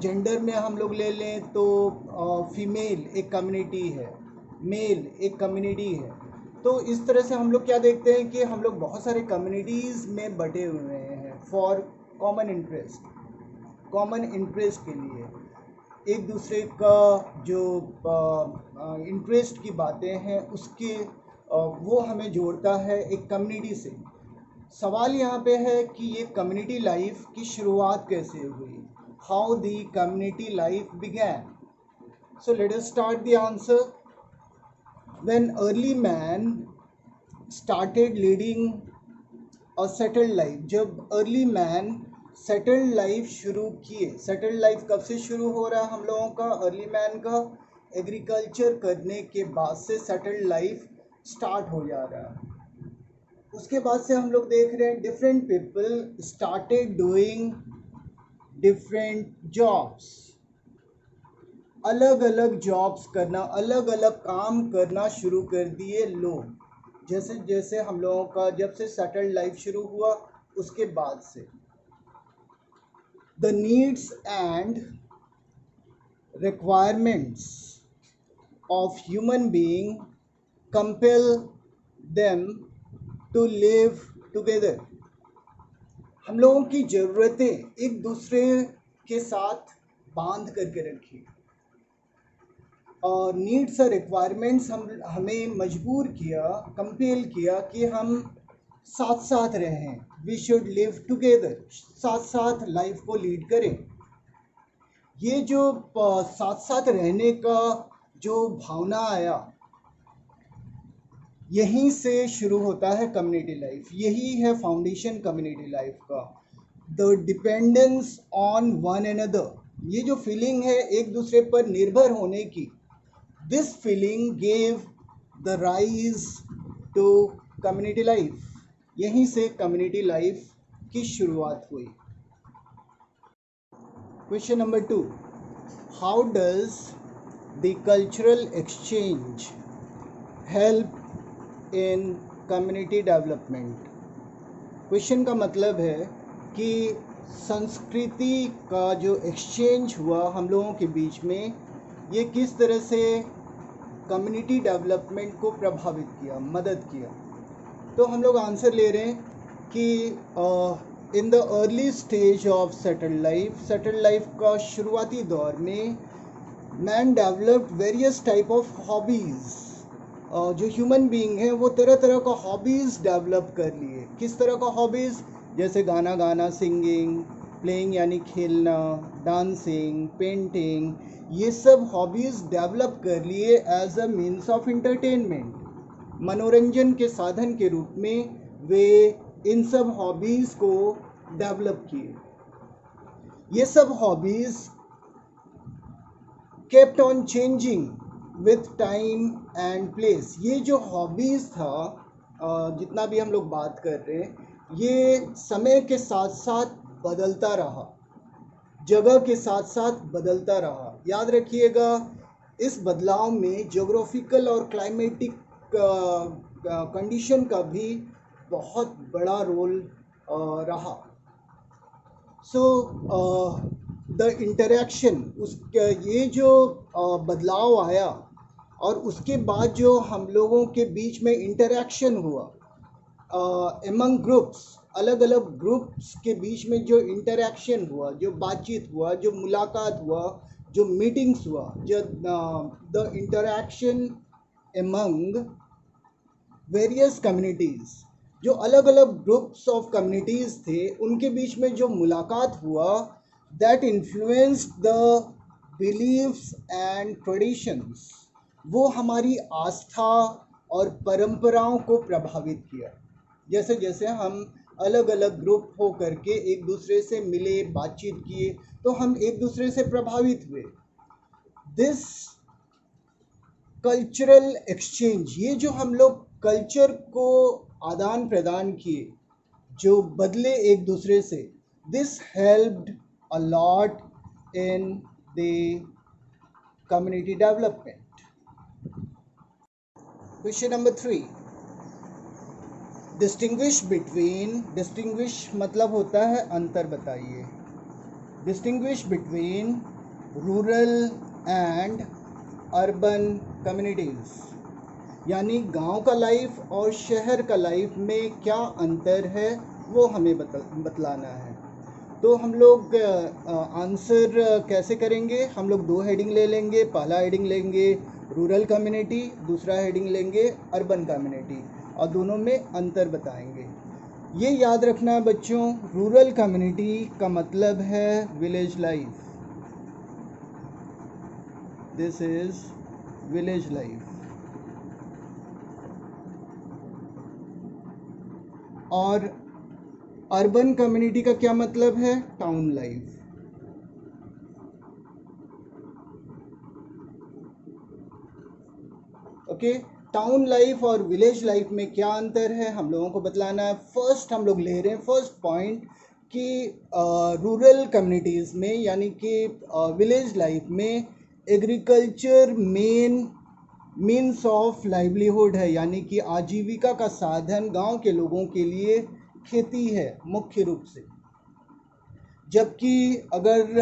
जेंडर में हम लोग ले लें तो फीमेल एक कम्युनिटी है, मेल एक कम्युनिटी है. तो इस तरह से हम लोग क्या देखते हैं कि हम लोग बहुत सारे कम्युनिटीज़ में बटे हुए हैं फॉर कॉमन इंटरेस्ट के लिए. एक दूसरे का जो इंटरेस्ट की बातें हैं उसके वो हमें जोड़ता है एक कम्युनिटी से. सवाल यहाँ पे है कि ये कम्युनिटी लाइफ की शुरुआत कैसे हुई. How the community life began. So let us start the answer. When early man started leading a settled life. जब अर्ली मैन सेटल्ड लाइफ शुरू किए. सेटल्ड लाइफ कब से शुरू हो रहा है हम लोगों का, अर्ली मैन का? एग्रीकल्चर करने के बाद से सेटल्ड लाइफ स्टार्ट हो जा रहा है. उसके बाद से हम लोग देख रहे हैं different people started doing different jobs. अलग अलग जॉब्स करना, अलग अलग काम करना शुरू कर दिए लोग. जैसे जैसे हम लोगों का जब से सेटल्ड लाइफ शुरू हुआ उसके बाद से the needs and requirements of human being compel them to live together. हम लोगों की ज़रूरतें एक दूसरे के साथ बांध करके रखी और नीड्स और रिक्वायरमेंट्स हमें मजबूर किया, कंपेल किया कि हम साथ साथ रहें. वी शुड लिव टुगेदर, साथ साथ लाइफ को लीड करें. ये जो साथ साथ रहने का जो भावना आया, यहीं से शुरू होता है कम्युनिटी लाइफ. यही है फाउंडेशन कम्युनिटी लाइफ का, the dependence on one another. ये जो फीलिंग है एक दूसरे पर निर्भर होने की, this feeling gave the rise to community life. यहीं से कम्युनिटी लाइफ की शुरुआत हुई. Question number 2. How does the cultural exchange help in community development. Question का मतलब है कि संस्कृति का जो एक्सचेंज हुआ हम लोगों के बीच में, ये किस तरह से कम्युनिटी डेवलपमेंट को प्रभावित किया, मदद किया. तो हम लोग आंसर ले रहे हैं कि in the early stage of settled life का शुरुआती दौर में man developed various type of hobbies. जो ह्यूमन बीइंग हैं वो तरह तरह का हॉबीज़ डेवलप कर लिए. किस तरह का हॉबीज़? जैसे गाना गाना, सिंगिंग, प्लेइंग यानी खेलना, डांसिंग, पेंटिंग, ये सब हॉबीज़ डेवलप कर लिए as a means of entertainment. मनोरंजन के साधन के रूप में वे इन सब हॉबीज़ को डेवलप किए. ये सब hobbies kept on changing with time and place. ये जो हॉबीज़ था, जितना भी हम लोग बात कर रहे हैं, ये समय के साथ साथ बदलता रहा, जगह के साथ साथ बदलता रहा. याद रखिएगा, इस बदलाव में ज्योग्राफिकल और क्लाइमेटिक कंडीशन का भी बहुत बड़ा रोल रहा. सो द इंटरेक्शन, उस ये जो बदलाव आया और उसके बाद जो हम लोगों के बीच में इंटरेक्शन हुआ एमंग ग्रुप्स, अलग अलग ग्रुप्स के बीच में जो इंटरेक्शन हुआ, जो बातचीत हुआ, जो मुलाकात हुआ, जो मीटिंग्स हुआ, जो the interaction among various communities, जो अलग अलग ग्रुप्स ऑफ कम्युनिटीज़ थे उनके बीच में जो मुलाकात हुआ, that influenced the beliefs and traditions, वो हमारी आस्था और परंपराओं को प्रभावित किया। जैसे जैसे हम अलग अलग ग्रुप हो करके एक दूसरे से मिले, बातचीत किए, तो हम एक दूसरे से प्रभावित हुए। दिस कल्चरल एक्सचेंज, ये जो हम लोग कल्चर को आदान प्रदान किए, जो बदले एक दूसरे से, this helped a lot in the community development. Question number 3, distinguish between, distinguish मतलब होता है अंतर बताइए, distinguish between rural and urban communities, यानी गांव का लाइफ और शहर का लाइफ में क्या अंतर है वो हमें बतलाना है। तो हम लोग आंसर कैसे करेंगे? हम लोग दो हेडिंग ले लेंगे। पहला हेडिंग लेंगे रूरल कम्युनिटी, दूसरा हेडिंग लेंगे अर्बन कम्युनिटी, और दोनों में अंतर बताएंगे। ये याद रखना है बच्चों, रूरल कम्युनिटी का मतलब है village life, this is village life, और अर्बन कम्युनिटी का क्या मतलब है? Town life. Okay, town life और विलेज लाइफ में क्या अंतर है हम लोगों को बतलाना है। फर्स्ट हम लोग ले रहे हैं फर्स्ट पॉइंट कि रूरल कम्युनिटीज़ में यानी कि विलेज लाइफ में एग्रीकल्चर मीन्स ऑफ लाइवलीहुड है, यानी कि आजीविका का साधन गांव के लोगों के लिए खेती है मुख्य रूप से। जबकि अगर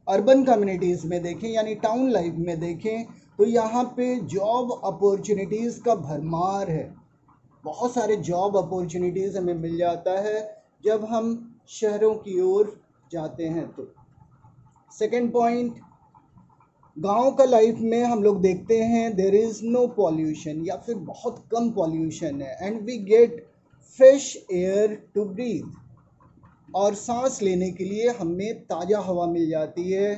अर्बन कम्युनिटीज़ में देखें यानी टाउन लाइफ में देखें तो यहाँ पे जॉब अपॉर्चुनिटीज़ का भरमार है, बहुत सारे जॉब अपॉर्चुनिटीज़ हमें मिल जाता है जब हम शहरों की ओर जाते हैं। तो सेकंड पॉइंट, गांव का लाइफ में हम लोग देखते हैं देयर इज़ नो पॉल्यूशन या फिर बहुत कम पॉल्यूशन है, and we get fresh air to breathe, और सांस लेने के लिए हमें ताज़ा हवा मिल जाती है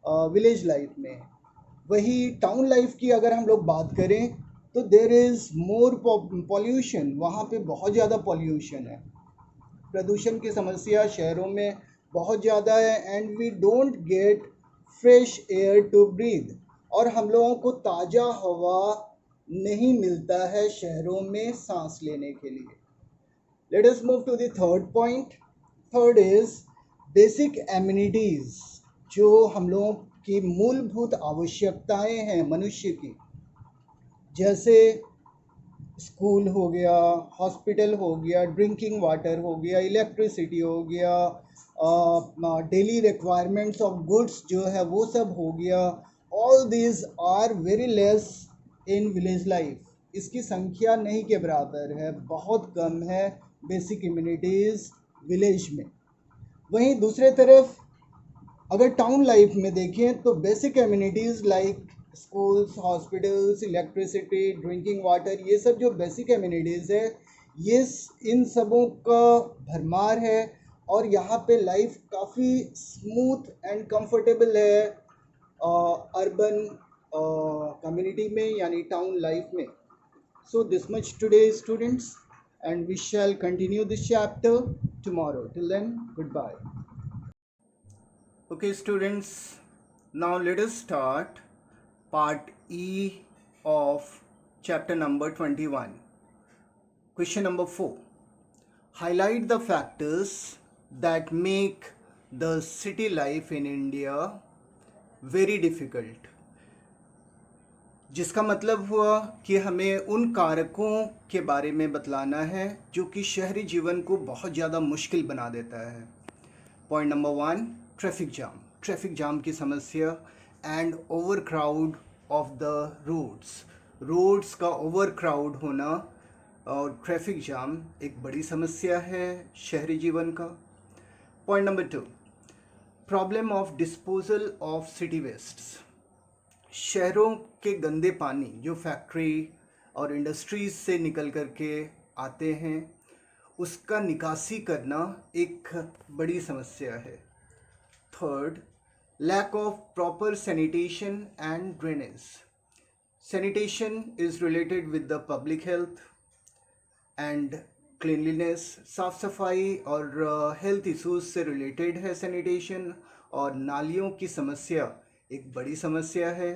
विलेज लाइफ में। वही टाउन लाइफ की अगर हम लोग बात करें तो देयर इज़ मोर पॉल्यूशन, वहाँ पे बहुत ज़्यादा पॉल्यूशन है, प्रदूषण की समस्या शहरों में बहुत ज़्यादा है, and we don't get fresh air to breathe, और हम लोगों को ताज़ा हवा नहीं मिलता है शहरों में सांस लेने के लिए। Let us move to the third point. Third is basic amenities, जो हम लोगों की मूलभूत आवश्यकताएं हैं मनुष्य की, जैसे स्कूल हो गया, हॉस्पिटल हो गया, ड्रिंकिंग वाटर हो गया, इलेक्ट्रिसिटी हो गया, डेली रिक्वायरमेंट्स ऑफ गुड्स जो है वो सब हो गया। All these are very less in village life, इसकी संख्या नहीं के बराबर है, बहुत कम है बेसिक इम्यूनिटीज़ विलेज में। वहीं दूसरे तरफ अगर टाउन लाइफ में देखें तो basic amenities like schools, hospitals, electricity, drinking water, ये सब जो बेसिक एमिनिटीज़ है ये इन सबों का भरमार है, और यहाँ पे लाइफ काफ़ी स्मूथ एंड कंफर्टेबल है अर्बन कम्युनिटी में यानी टाउन लाइफ में। सो this much today students, and we shall continue this chapter tomorrow. Till then, goodbye. Okay students, now let us start part E of chapter number 21. Question number 4. Highlight the factors that make the city life in India very difficult. जिसका मतलब हुआ कि हमें उन कारकों के बारे में बतलाना है जो कि शहरी जीवन को बहुत ज़्यादा मुश्किल बना देता है। Point number 1, traffic jam. Traffic jam की समस्या and over crowd of the roads का ओवर क्राउड होना और ट्रैफिक जाम एक बड़ी समस्या है शहरी जीवन का। Point number 2, problem of disposal of city wastes. शहरों के गंदे पानी जो फैक्ट्री और इंडस्ट्रीज से निकल करके आते हैं उसका निकासी करना एक बड़ी समस्या है। Third, lack of proper sanitation and drainage. Sanitation is related with the public health and cleanliness. साफ सफाई और हेल्थ इश्यूज से रिलेटेड है सैनिटेशन, और नालियों की समस्या एक बड़ी समस्या है।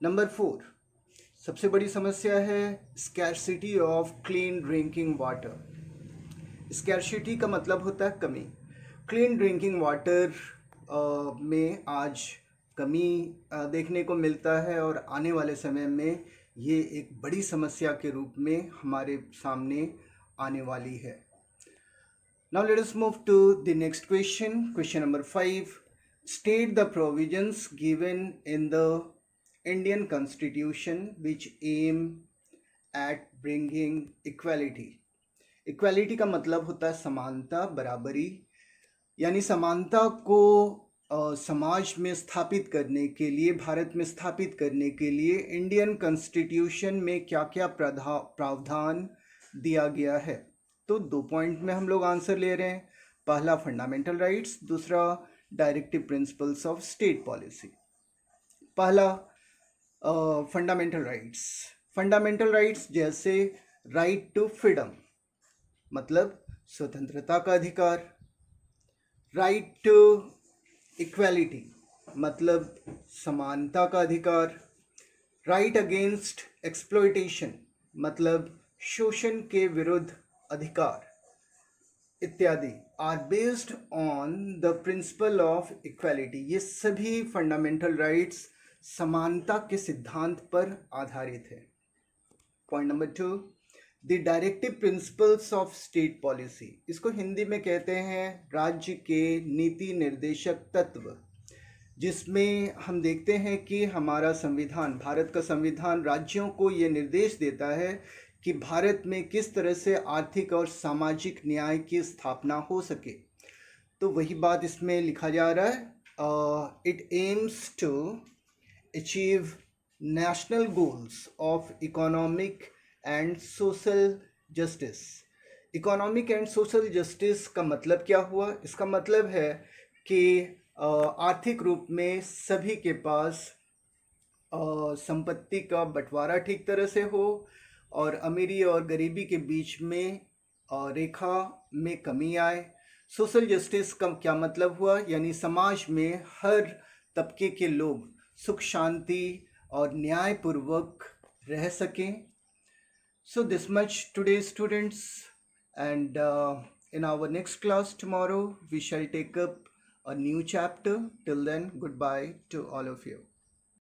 नंबर 4, सबसे बड़ी समस्या है scarcity of clean drinking water. Scarcity का मतलब होता है कमी। क्लीन ड्रिंकिंग वाटर में आज कमी देखने को मिलता है और आने वाले समय में ये एक बड़ी समस्या के रूप में हमारे सामने आने वाली है। Now let us move to the next question. Question number 5. State the provisions given in the Indian Constitution which aim at bringing equality. Equality का मतलब होता है समानता, बराबरी, यानी समानता को समाज में स्थापित करने के लिए, भारत में स्थापित करने के लिए इंडियन कॉन्स्टिट्यूशन में क्या क्या प्रावधान दिया गया है। तो 2 पॉइंट में हम लोग आंसर ले रहे हैं। पहला फंडामेंटल राइट्स, दूसरा directive principles of state policy. पहला फंडामेंटल राइट्स। फंडामेंटल राइट्स जैसे राइट टू फ्रीडम मतलब स्वतंत्रता का अधिकार, राइट टू इक्वालिटी मतलब समानता का अधिकार, राइट अगेंस्ट एक्सप्लॉयटेशन मतलब शोषण के विरुद्ध अधिकार इत्यादि are based on the principle of equality. ये सभी फंडामेंटल राइट्स समानता के सिद्धांत पर आधारित है। Point number 2, the directive principles of state policy. इसको हिंदी में कहते हैं राज्य के नीति निर्देशक तत्व, जिसमें हम देखते हैं कि हमारा संविधान, भारत का संविधान राज्यों को ये निर्देश देता है कि भारत में किस तरह से आर्थिक और सामाजिक न्याय की स्थापना हो सके। तो वही बात इसमें लिखा जा रहा है। It aims to achieve national goals of economic and social justice. Economic and social justice का मतलब क्या हुआ? इसका मतलब है कि आर्थिक रूप में सभी के पास संपत्ति का बंटवारा ठीक तरह से हो और अमीरी और गरीबी के बीच में रेखा में कमी आए। सोशल जस्टिस का क्या मतलब हुआ? यानी समाज में हर तबके के लोग सुख शांति और न्यायपूर्वक रह सकें। So this much today, students, and in our next class tomorrow we shall take up a new chapter. Till then, goodbye to all of you.